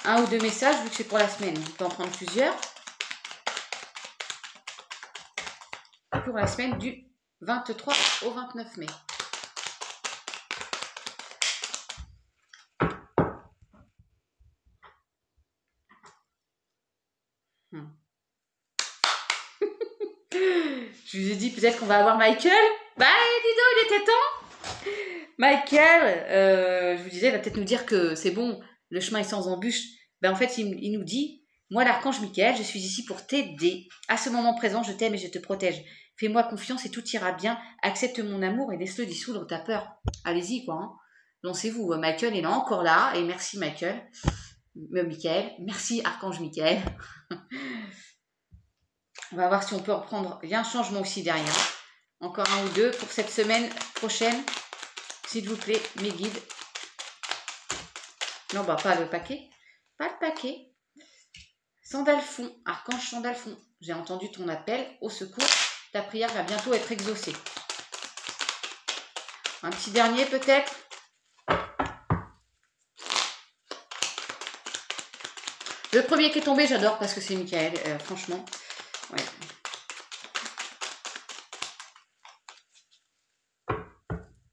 Un ou deux messages, vu que c'est pour la semaine. On peut en prendre plusieurs. Pour la semaine du 23 au 29 mai. Je vous ai dit peut-être qu'on va avoir Michael. Bah, dis donc, il était temps. Michael, je vous disais, il va peut-être nous dire que c'est bon, le chemin est sans embûche. Ben, en fait, il nous dit, moi, l'archange Michael, je suis ici pour t'aider. À ce moment présent, je t'aime et je te protège. Fais-moi confiance et tout ira bien. Accepte mon amour et laisse-le dissoudre ta peur. Allez-y, quoi. Hein. Lancez-vous. Michael est là, encore là. Et merci, Michael. Michael. Merci, archange Michael. On va voir si on peut reprendre. Il y a un changement aussi derrière. Encore un ou deux pour cette semaine prochaine. S'il vous plaît, mes guides. Non, bah pas le paquet. Pas le paquet. Sandalphon, archange Sandalphon. J'ai entendu ton appel. Au secours, ta prière va bientôt être exaucée. Un petit dernier peut-être. Le premier qui est tombé, j'adore parce que c'est Michael, franchement. Ouais.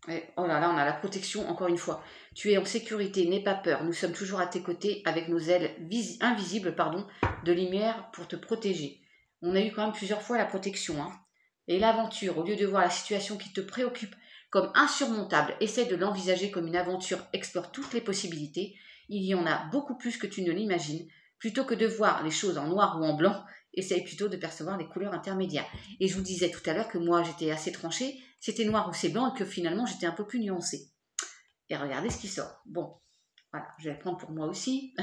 Et, oh là là, on a la protection, encore une fois. Tu es en sécurité, n'aie pas peur. Nous sommes toujours à tes côtés avec nos ailes invisibles de lumière pour te protéger. On a eu quand même plusieurs fois la protection. Hein. Et l'aventure, au lieu de voir la situation qui te préoccupe comme insurmontable, essaie de l'envisager comme une aventure, explore toutes les possibilités. Il y en a beaucoup plus que tu ne l'imagines. Plutôt que de voir les choses en noir ou en blanc, essaye plutôt de percevoir les couleurs intermédiaires. Et je vous disais tout à l'heure que moi, j'étais assez tranchée, c'était noir ou c'est blanc, et que finalement, j'étais un peu plus nuancée. Et regardez ce qui sort. Bon, voilà, je vais le prendre pour moi aussi.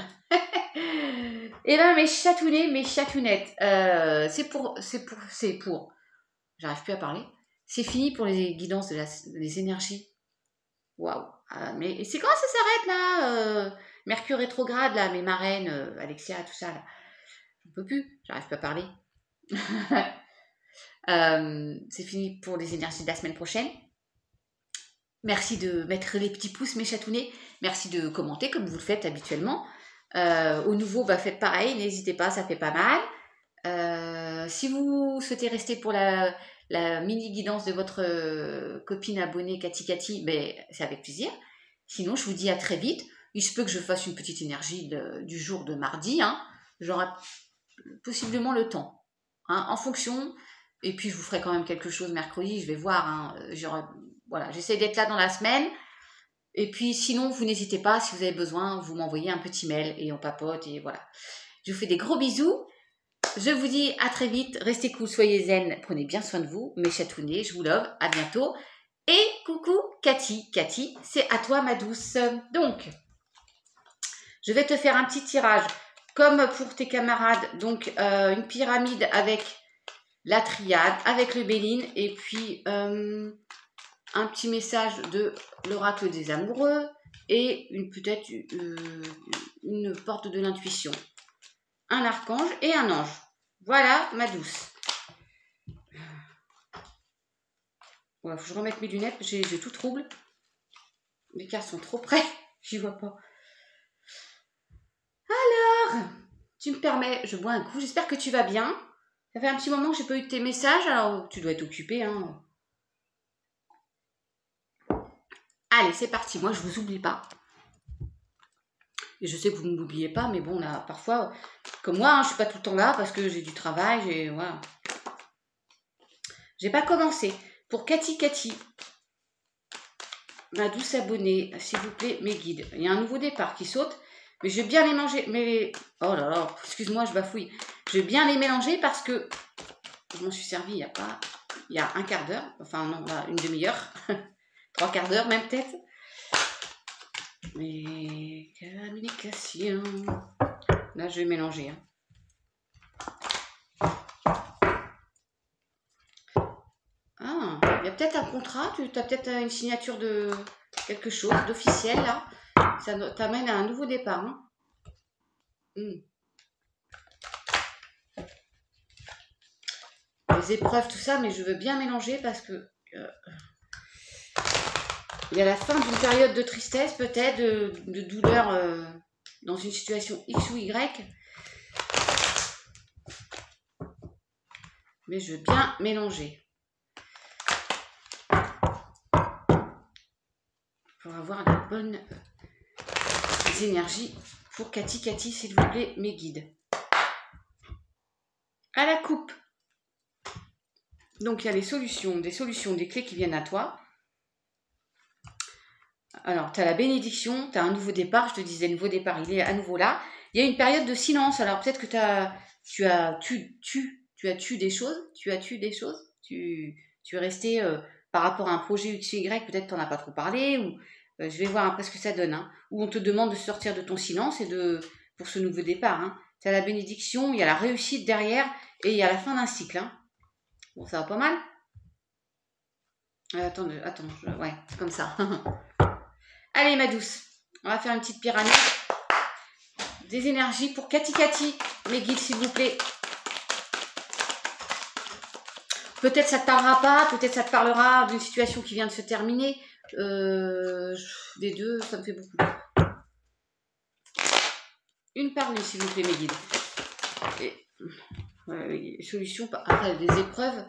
Et là, mes chatounets, mes chatounettes, c'est pour, j'arrive plus à parler. C'est fini pour les guidances des énergies. Waouh. Mais c'est quand ça s'arrête là Mercure rétrograde là, mes marraines, Alexia, tout ça là. Je ne peux plus, j'arrive pas à parler. C'est fini pour les énergies de la semaine prochaine. Merci de mettre les petits pouces, mes chatounets. Merci de commenter comme vous le faites habituellement. Au nouveau, faites pareil, n'hésitez pas, ça fait pas mal. Si vous souhaitez rester pour la mini guidance de votre copine abonnée Cathy, c'est avec plaisir. Sinon, je vous dis à très vite. Il se peut que je fasse une petite énergie du jour de mardi. Hein. J'aurai possiblement le temps. Hein, en fonction. Et puis, je vous ferai quand même quelque chose mercredi. Je vais voir. Hein, voilà, j'essaie d'être là dans la semaine. Et puis, sinon, vous n'hésitez pas. Si vous avez besoin, vous m'envoyez un petit mail et on papote. Et voilà. Je vous fais des gros bisous. Je vous dis à très vite. Restez cool, soyez zen. Prenez bien soin de vous. Mes chatounets, je vous love. À bientôt. Et coucou Cathy. Cathy, c'est à toi ma douce. Donc, je vais te faire un petit tirage comme pour tes camarades. Donc, une pyramide avec la triade, avec le Béline et puis un petit message de l'oracle des amoureux et peut-être une porte de l'intuition. Un archange et un ange. Voilà ma douce. Voilà, faut que je remette mes lunettes, j'ai tout trouble. Les cartes sont trop près, j'y vois pas. Alors, tu me permets, je bois un coup, j'espère que tu vas bien. Ça fait un petit moment que j'ai pas eu tes messages, alors tu dois être occupé, hein. Allez, c'est parti. Moi, je vous oublie pas. Et je sais que vous ne m'oubliez pas, mais bon, là, parfois, comme moi, hein, je suis pas tout le temps là parce que j'ai du travail, voilà. J'ai pas commencé. Pour Cathy, ma douce abonnée, s'il vous plaît, mes guides. Il y a un nouveau départ qui saute, mais je vais bien les manger. Mais oh là là, excuse-moi, je bafouille. Je vais bien les mélanger parce que je m'en suis servi il y a un quart d'heure, enfin non, là, une demi-heure, 3/4 d'heure même peut-être. Mais communication. Là, je vais mélanger. Hein. Ah, il y a peut-être un contrat, tu as peut-être une signature de quelque chose d'officiel là. Ça t'amène à un nouveau départ. Hein. Les épreuves, tout ça, mais je veux bien mélanger parce que il y a la fin d'une période de tristesse, peut-être, de douleur dans une situation X ou Y. Mais je veux bien mélanger. Pour avoir les bonnes énergies. Pour Cathy, s'il vous plaît, mes guides. À la coupe. Donc, il y a des solutions, des clés qui viennent à toi. Alors, tu as la bénédiction, tu as un nouveau départ. Je te disais, nouveau départ, il est à nouveau là. Il y a une période de silence. Alors, peut-être que tu as tué des choses. Tu es resté par rapport à un projet X, Y. Peut-être que tu n'en as pas trop parlé. Ou je vais voir après ce que ça donne. Hein, où on te demande de sortir de ton silence pour ce nouveau départ. Hein. Tu as la bénédiction, il y a la réussite derrière et il y a la fin d'un cycle. Hein. Bon, ça va pas mal. Attends, ouais, c'est comme ça. Allez, ma douce, on va faire une petite pyramide. Des énergies pour Cathy, mes guides, s'il vous plaît. Peut-être ça ne te parlera pas, peut-être ça te parlera d'une situation qui vient de se terminer. Les deux, ça me fait beaucoup. Une par s'il vous plaît, mes guides. Solution, après, des épreuves.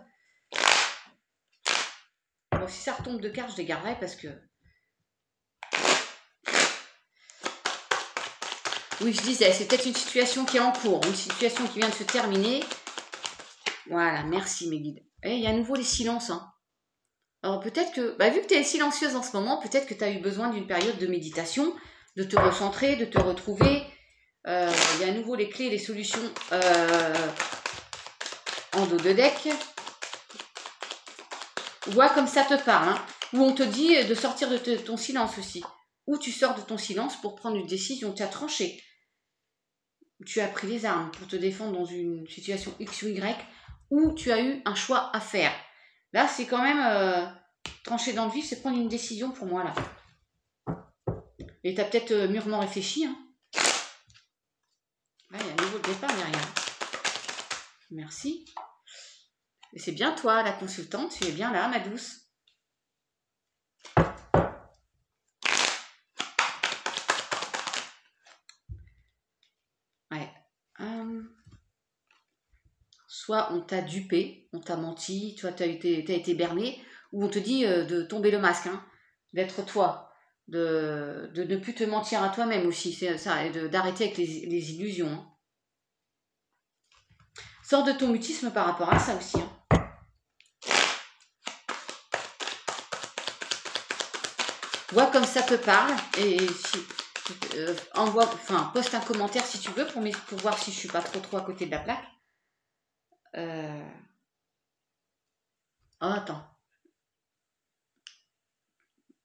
Bon, si ça retombe de cartes, je les garderai parce que... Oui, je disais, c'est peut-être une situation qui est en cours, une situation qui vient de se terminer. Voilà, merci mes guides. Et il y a à nouveau les silences. Hein. Alors peut-être que, vu que tu es silencieuse en ce moment, peut-être que tu as eu besoin d'une période de méditation, de te recentrer, de te retrouver. Il y a à nouveau les clés, les solutions en dos de deck. Vois comme ça te parle. Hein. Où on te dit de sortir de ton silence aussi. Où tu sors de ton silence pour prendre une décision. Tu as tranché. Tu as pris les armes pour te défendre dans une situation X ou Y où tu as eu un choix à faire. Là, c'est quand même trancher dans le vif, c'est prendre une décision pour moi, là. Et tu as peut-être mûrement réfléchi. Hein. Là, il y a un nouveau départ derrière. Merci. Et c'est bien toi, la consultante, tu es bien là, ma douce. Ouais. Soit on t'a dupé, on t'a menti, tu as été berné, ou on te dit de tomber le masque, hein, d'être toi, de ne plus te mentir à toi-même aussi, c'est ça, et d'arrêter avec les illusions. Hein. Sors de ton mutisme par rapport à ça aussi. Hein. Vois comme ça te parle, et poste un commentaire si tu veux pour voir si je suis pas trop à côté de la plaque. Oh, attends.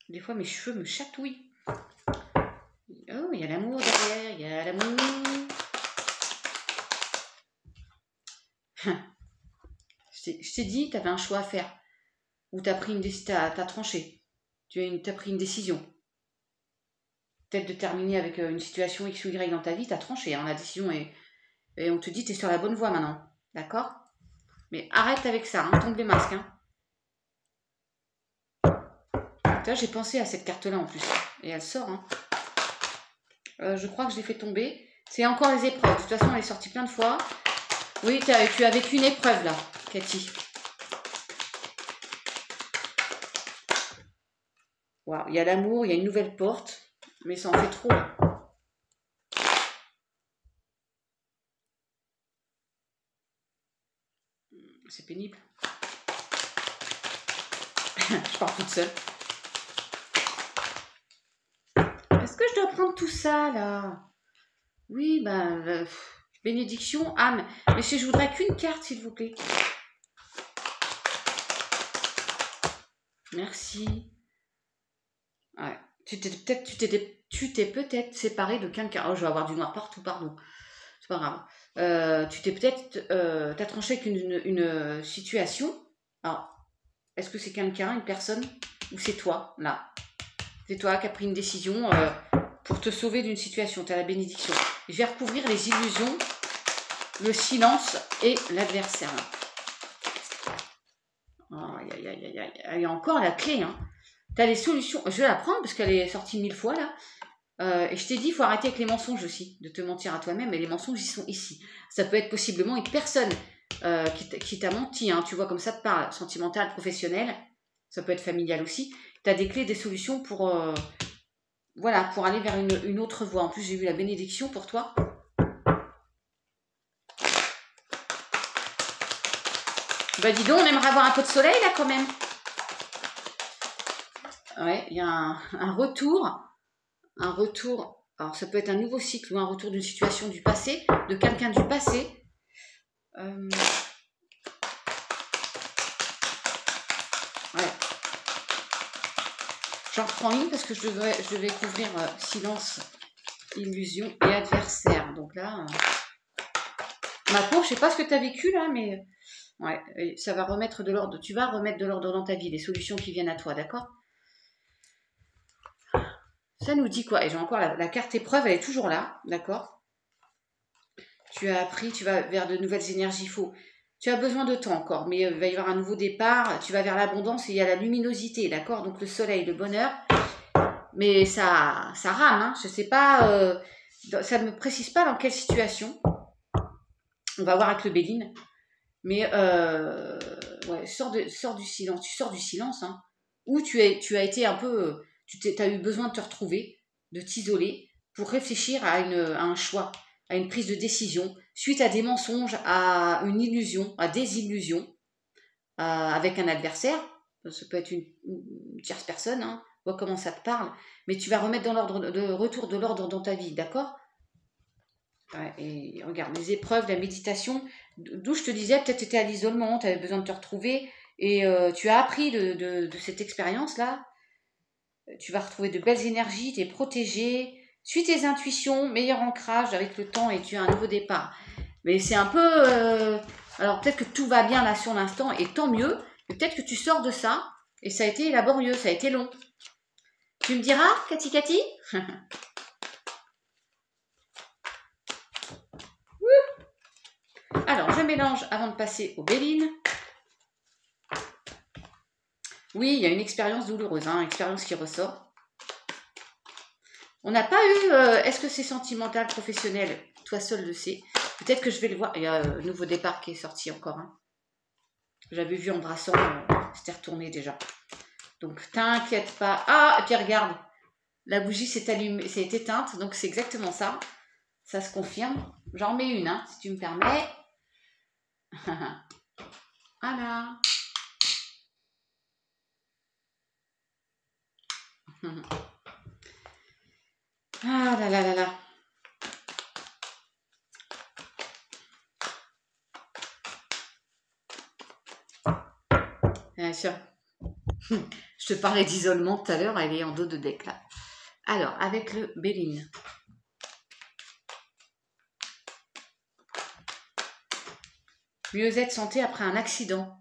Des fois, mes cheveux me chatouillent. Oh, il y a l'amour derrière, il y a l'amour. Je t'ai dit, tu avais un choix à faire. Ou tu as pris t'as tranché. Tu as pris une décision. Peut-être de terminer avec une situation X ou Y dans ta vie, tu as tranché. Hein, la décision est... Et on te dit, tu es sur la bonne voie maintenant. D'accord? Mais arrête avec ça, hein, tombe les masques. Hein. J'ai pensé à cette carte-là en plus. Et elle sort. Hein. Je crois que je l'ai fait tomber. C'est encore les épreuves. De toute façon, elle est sortie plein de fois. Oui, tu as vécu une épreuve là, Cathy. Wow. Il y a l'amour, il y a une nouvelle porte, mais ça en fait trop. Là. C'est pénible. Je pars toute seule. Est-ce que je dois prendre tout ça, là? Oui, ben... bénédiction, âme. Mais je voudrais qu'une carte, s'il vous plaît. Merci. Ouais. Tu t'es peut-être séparé de quelqu'un. Oh, je vais avoir du noir partout, pardon. C'est pas grave. Tu t'es peut-être... t'as tranché avec une situation. Alors, est-ce que c'est quelqu'un, une personne, ou c'est toi, là? C'est toi qui as pris une décision pour te sauver d'une situation. Tu as la bénédiction. Je vais recouvrir les illusions, le silence et l'adversaire. Oh, il y a encore la clé. Hein. Tu as les solutions. Je vais la prendre parce qu'elle est sortie 1000 fois là. Et je t'ai dit, il faut arrêter avec les mensonges aussi, de te mentir à toi-même. Et les mensonges, ils sont ici. Ça peut être possiblement une personne qui t'a menti. Hein. Tu vois, comme ça te parle. Sentimental, professionnel. Ça peut être familial aussi. Tu as des clés, des solutions pour... voilà, pour aller vers une autre voie. En plus, j'ai vu la bénédiction pour toi. Bah dis donc, on aimerait avoir un peu de soleil là quand même. Ouais, il y a un retour. Un retour. Alors ça peut être un nouveau cycle ou un retour d'une situation du passé, de quelqu'un du passé. Ouais. J'en reprends une parce que je devais couvrir silence, illusion et adversaire. Donc là, ma pauvre, je sais pas ce que tu as vécu là, mais ouais, ça va remettre de l'ordre. Tu vas remettre de l'ordre dans ta vie, des solutions qui viennent à toi, d'accord? Ça nous dit quoi? Et j'ai encore la carte épreuve, elle est toujours là, d'accord? Tu as appris, tu vas vers de nouvelles énergies. Tu as besoin de temps encore, mais il va y avoir un nouveau départ. Tu vas vers l'abondance et il y a la luminosité, d'accord? Donc le soleil, le bonheur. Mais ça rame, hein? Je sais pas, ça ne me précise pas dans quelle situation. On va voir avec le Béline. Mais ouais, sors du silence. Tu sors du silence, hein? Où tu as été un peu... Tu as eu besoin de te retrouver, de t'isoler, pour réfléchir à un choix, à une prise de décision, suite à des mensonges, à une illusion, à des illusions, avec un adversaire. Ça peut être une tierce personne, hein, vois comment ça te parle, mais tu vas remettre dans l'ordre, de retour de l'ordre dans ta vie, d'accord? Ouais, et regarde, les épreuves, la méditation, d'où je te disais, peut-être tu étais à l'isolement, tu avais besoin de te retrouver, et tu as appris de cette expérience-là. Tu vas retrouver de belles énergies, tu es protégé, suis tes intuitions, meilleur ancrage avec le temps et tu as un nouveau départ. Mais c'est un peu... alors peut-être que tout va bien là sur l'instant et tant mieux, mais peut-être que tu sors de ça et ça a été laborieux, ça a été long. Tu me diras, Cathy? Alors, je mélange avant de passer au Béline. Oui, il y a une expérience douloureuse, hein, expérience qui ressort. On n'a pas eu... est-ce que c'est sentimental, professionnel? Toi seul le sais. Peut-être que je vais le voir. Il y a un nouveau départ qui est sorti encore. Hein. J'avais vu embrassant, c'était retourné déjà. Donc, t'inquiète pas. Ah, et puis regarde, la bougie s'est allumée, s'est éteinte, donc c'est exactement ça. Ça se confirme. J'en mets une, hein, si tu me permets. Voilà. Ah là là là là. Bien sûr. Je te parlais d'isolement tout à l'heure, elle est en dos de deck là. Alors, avec le Béline. Mieux-être santé après un accident.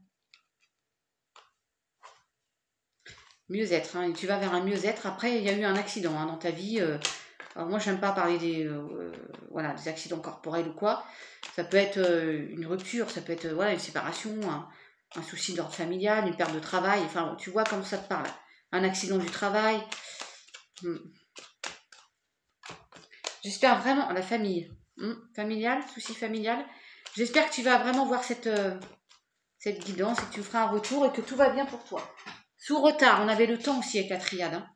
Mieux-être, hein, tu vas vers un mieux-être. Après, il y a eu un accident hein, dans ta vie. Alors moi, j'aime pas parler voilà, des accidents corporels ou quoi. Ça peut être une rupture, ça peut être voilà, une séparation, un souci d'ordre familial, une perte de travail. Enfin, tu vois comment ça te parle. Un accident du travail. J'espère vraiment, la famille. Familial, souci familial. J'espère que tu vas vraiment voir cette guidance et que tu feras un retour et que tout va bien pour toi. Sous retard, on avait le temps aussi avec la triade. Hein.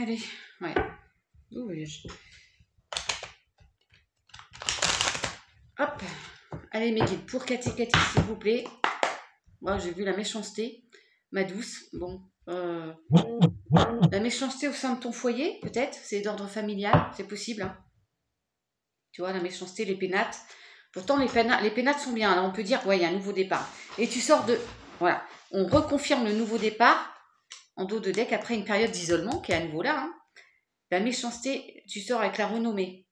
Allez, ouais. Hop. Allez, mes guides, pour Cathy, s'il vous plaît. Moi, j'ai vu la méchanceté. Ma douce, bon. La méchanceté au sein de ton foyer, peut-être. C'est d'ordre familial, c'est possible. Hein. Tu vois, la méchanceté, les pénates. Pourtant, les pénates sont bien. Alors, on peut dire, ouais, il y a un nouveau départ. Et tu sors de... Voilà. On reconfirme le nouveau départ en dos de deck après une période d'isolement qui est à nouveau là. Hein. La méchanceté, tu sors avec la renommée.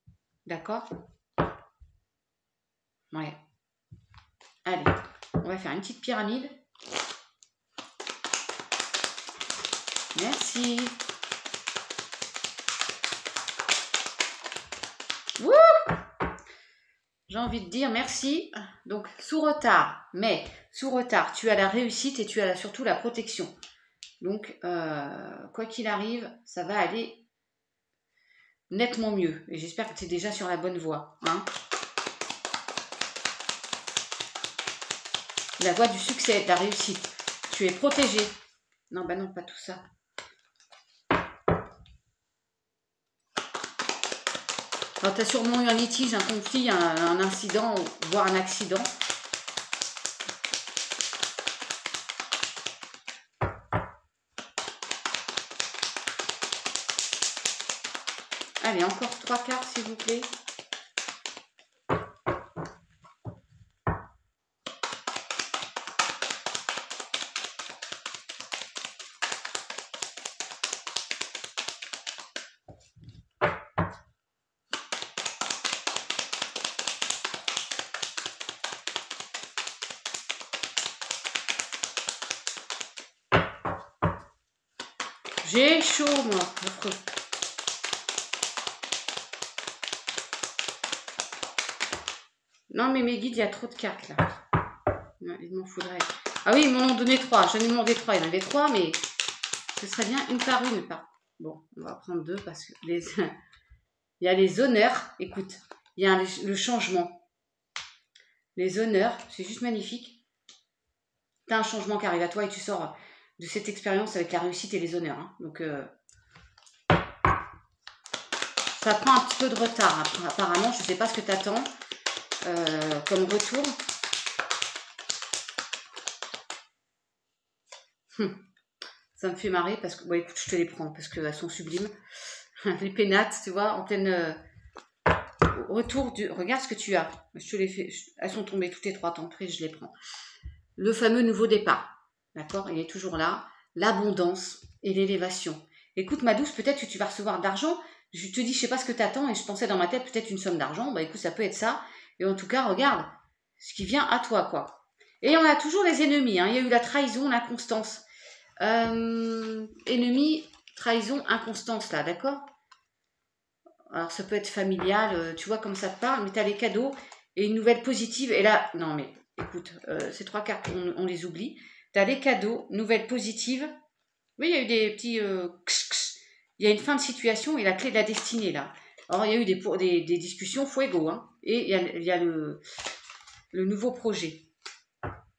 D'accord? Ouais. Allez, on va faire une petite pyramide. Merci. Wouh! J'ai envie de dire merci. Donc, sous retard, mais sous retard, tu as la réussite et tu as surtout la protection. Donc, quoi qu'il arrive, ça va aller nettement mieux. Et j'espère que tu es déjà sur la bonne voie. Hein. La voie du succès, de la réussite. Tu es protégé. Non, bah non, pas tout ça. Alors, tu as sûrement eu un litige, un conflit, un incident, voire un accident. Allez, encore 3 cartes, s'il vous plaît. J'ai chaud, moi. Non, mais mes guides, il y a trop de cartes, là. Il m'en faudrait. Ah oui, ils m'en ont donné 3. J'en ai demandé 3. Il y en avait 3, mais ce serait bien une par une. Bon, on va prendre 2 parce que il y a les honneurs. Écoute, il y a le changement. Les honneurs, c'est juste magnifique. Tu as un changement qui arrive à toi et tu sors de cette expérience avec la réussite et les honneurs. Hein. Donc, ça prend un petit peu de retard. Apparemment, je ne sais pas ce que tu attends comme retour. Ça me fait marrer parce que, bon, écoute, je te les prends parce qu'elles sont sublimes. Les pénates, tu vois, en pleine retour du. Regarde ce que tu as. Je te les fais. Elles sont tombées toutes les 3 temps pris, je les prends. Le fameux nouveau départ. D'accord? Il est toujours là. L'abondance et l'élévation. Écoute, ma douce, peut-être que tu vas recevoir de l'argent. Je te dis, je sais pas ce que tu attends et je pensais dans ma tête peut-être une somme d'argent. Bah écoute, ça peut être ça. Et en tout cas, regarde ce qui vient à toi, quoi. Et on a toujours les ennemis. Hein. Il y a eu la trahison, l'inconstance. Ennemi, trahison, inconstance, là, d'accord? Alors, ça peut être familial, tu vois comme ça te parle, mais tu as les cadeaux et une nouvelle positive. Et là, non, mais écoute, ces 3 cartes, on les oublie. Tu as les cadeaux, nouvelle positive. Oui, il y a eu des petits... il y a une fin de situation et la clé de la destinée, là. Alors, il y a eu des discussions fuego, hein. Et il y a le nouveau projet.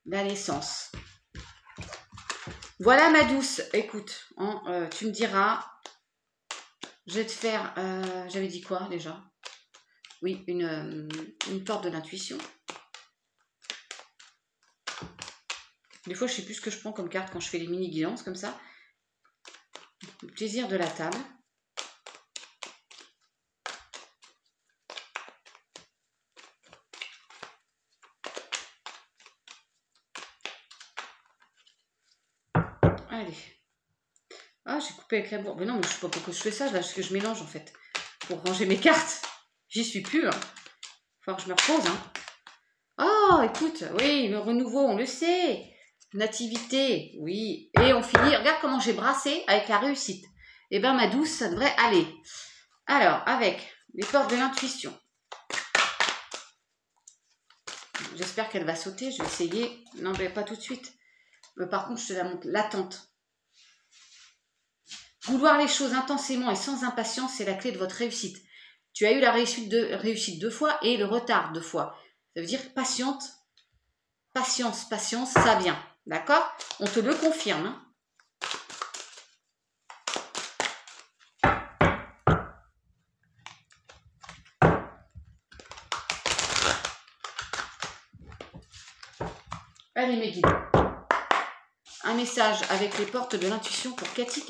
La naissance. Voilà, ma douce. Écoute, hein, tu me diras... Je vais te faire... J'avais dit quoi, déjà? Oui, une porte de l'intuition. Des fois, je ne sais plus ce que je prends comme carte quand je fais les mini-guidances, comme ça. Le plaisir de la table. Allez. Ah, j'ai coupé avec la bourre. Mais non, mais je ne sais pas pourquoi je fais ça, là, parce que je mélange, en fait. Pour ranger mes cartes. J'y suis plus. Hein. Faut que je me repose. Hein. Oh, écoute, oui, le renouveau, on le sait. Nativité, oui. Et on finit. Regarde comment j'ai brassé avec la réussite. Eh bien, ma douce, ça devrait aller. Alors, avec les portes de l'intuition. J'espère qu'elle va sauter. Je vais essayer. Non, mais pas tout de suite. Par contre, je te la montre. L'attente. Vouloir les choses intensément et sans impatience, c'est la clé de votre réussite. Tu as eu la réussite 2 fois et le retard 2 fois. Ça veut dire patiente. Patience, patience, ça vient. D'accord? On te le confirme. Hein. Allez, mes guides. Un message avec les portes de l'intuition pour Cathy.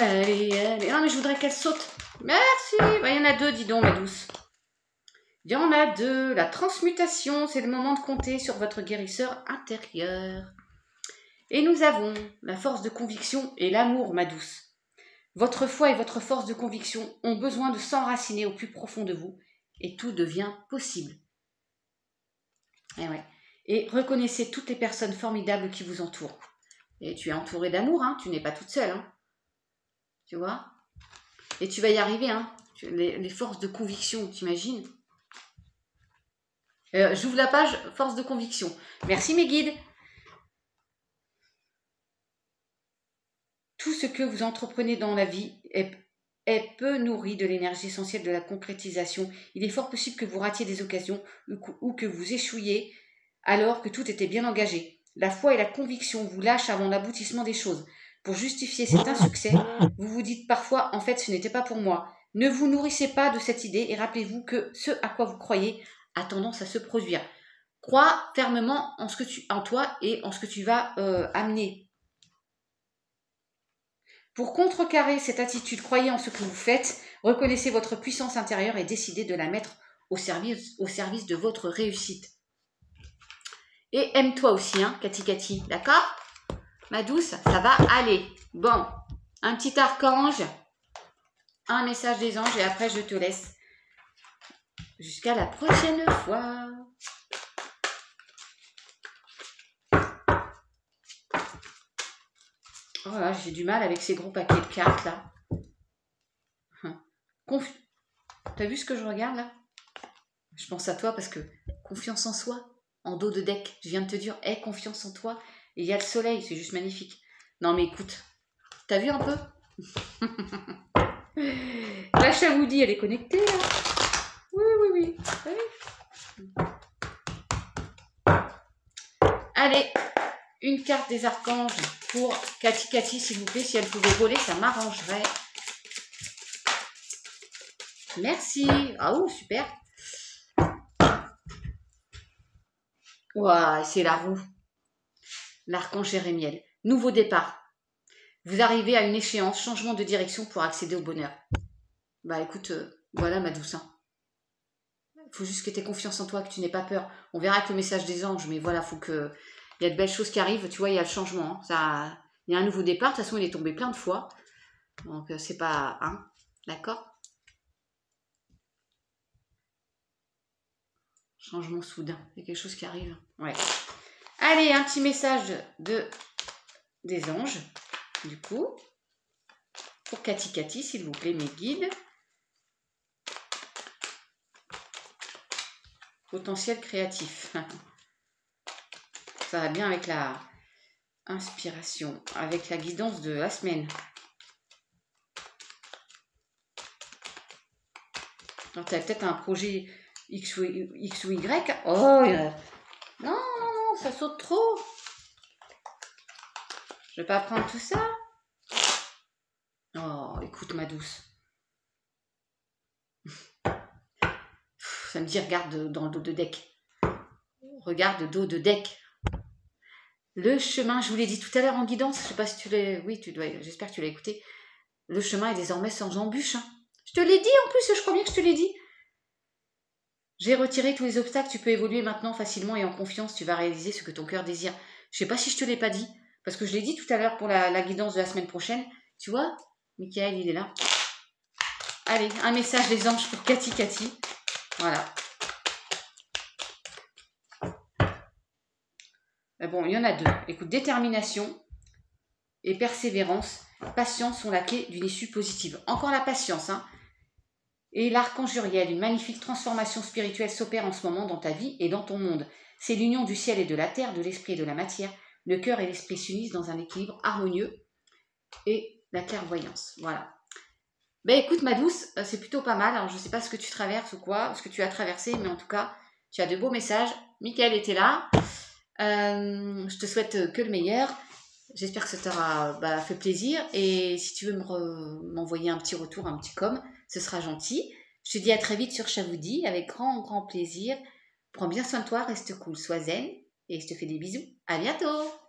Allez. Non, mais je voudrais qu'elle saute. Merci. Bah, il y en a deux, dis donc, ma douce. Il y en a deux. La transmutation, c'est le moment de compter sur votre guérisseur intérieur. Et nous avons la force de conviction et l'amour, ma douce. Votre foi et votre force de conviction ont besoin de s'enraciner au plus profond de vous et tout devient possible. Et reconnaissez toutes les personnes formidables qui vous entourent. Et tu es entourée d'amour, hein, tu n'es pas toute seule. Hein. Tu vois? Et tu vas y arriver, hein. Les forces de conviction, t'imagines? J'ouvre la page force de conviction. Merci mes guides. Tout ce que vous entreprenez dans la vie est peu nourri de l'énergie essentielle de la concrétisation. Il est fort possible que vous ratiez des occasions ou que vous échouiez alors que tout était bien engagé. La foi et la conviction vous lâchent avant l'aboutissement des choses. Pour justifier cet insuccès, vous vous dites parfois « en fait, ce n'était pas pour moi ». Ne vous nourrissez pas de cette idée et rappelez-vous que ce à quoi vous croyez a tendance à se produire. Crois fermement en toi et en ce que tu vas amener. Pour contrecarrer cette attitude, croyez en ce que vous faites, reconnaissez votre puissance intérieure et décidez de la mettre au service de votre réussite. Et aime-toi aussi, hein, Cathy, d'accord? Ma douce, ça va aller. Bon, un petit archange, un message des anges et après je te laisse. Jusqu'à la prochaine fois. Oh là, j'ai du mal avec ces gros paquets de cartes là. T'as vu ce que je regarde là? Je pense à toi parce que confiance en soi, en dos de deck. Je viens de te dire, aie confiance en toi. Et il y a le soleil, c'est juste magnifique. Non mais écoute, t'as vu un peu? La Chavoudi, elle est connectée là. Oui. Allez, une carte des archanges pour Cathy, s'il vous plaît. Si elle pouvait voler, ça m'arrangerait. Merci. Ah ouh, super. Ouah, c'est la roue. L'archange Jérémiel. Nouveau départ. Vous arrivez à une échéance, changement de direction pour accéder au bonheur. Bah écoute, voilà ma douce. Il faut juste que tu aies confiance en toi, que tu n'aies pas peur. On verra avec le message des anges, mais voilà, faut que... Il y a de belles choses qui arrivent, tu vois, il y a le changement. Hein. Il y a un nouveau départ, de toute façon, il est tombé plein de fois. Donc, c'est pas... Hein, d'accord? Changement soudain, il y a quelque chose qui arrive. Ouais. Allez, un petit message des anges, du coup. Pour Cathy, s'il vous plaît, mes guides. Potentiel créatif. Ça va bien avec la inspiration, avec la guidance de la semaine. Alors, tu as peut-être un projet X ou Y. Oh, non, ça saute trop. Je vais pas prendre tout ça. Oh, écoute, ma douce. Ça me dit, regarde dans le dos de deck. Regarde le dos de deck. Le chemin, je vous l'ai dit tout à l'heure en guidance. Je sais pas si tu l'as... Oui, j'espère que tu l'as écouté. Le chemin est désormais sans embûche. Hein. Je te l'ai dit en plus, je crois bien que je te l'ai dit. J'ai retiré tous les obstacles, tu peux évoluer maintenant facilement et en confiance, tu vas réaliser ce que ton cœur désire. Je sais pas si je te l'ai pas dit, parce que je l'ai dit tout à l'heure pour la guidance de la semaine prochaine. Tu vois, Michael, il est là. Allez, un message des anges pour Cathy. Voilà. Bon, il y en a deux. Écoute, détermination et persévérance, patience sont la clé d'une issue positive. Encore la patience, hein. Et l'archange Uriel, une magnifique transformation spirituelle s'opère en ce moment dans ta vie et dans ton monde. C'est l'union du ciel et de la terre, de l'esprit et de la matière. Le cœur et l'esprit s'unissent dans un équilibre harmonieux et la clairvoyance. Voilà. Ben écoute ma douce, c'est plutôt pas mal. Alors je ne sais pas ce que tu traverses ou quoi, ce que tu as traversé, mais en tout cas, tu as de beaux messages. Michael était là. Je te souhaite que le meilleur. J'espère que ça t'aura fait plaisir. Et si tu veux m'envoyer un petit retour, un petit com, ce sera gentil. Je te dis à très vite sur Chavoudi avec grand, grand plaisir. Prends bien soin de toi, reste cool, sois zen. Et je te fais des bisous. À bientôt!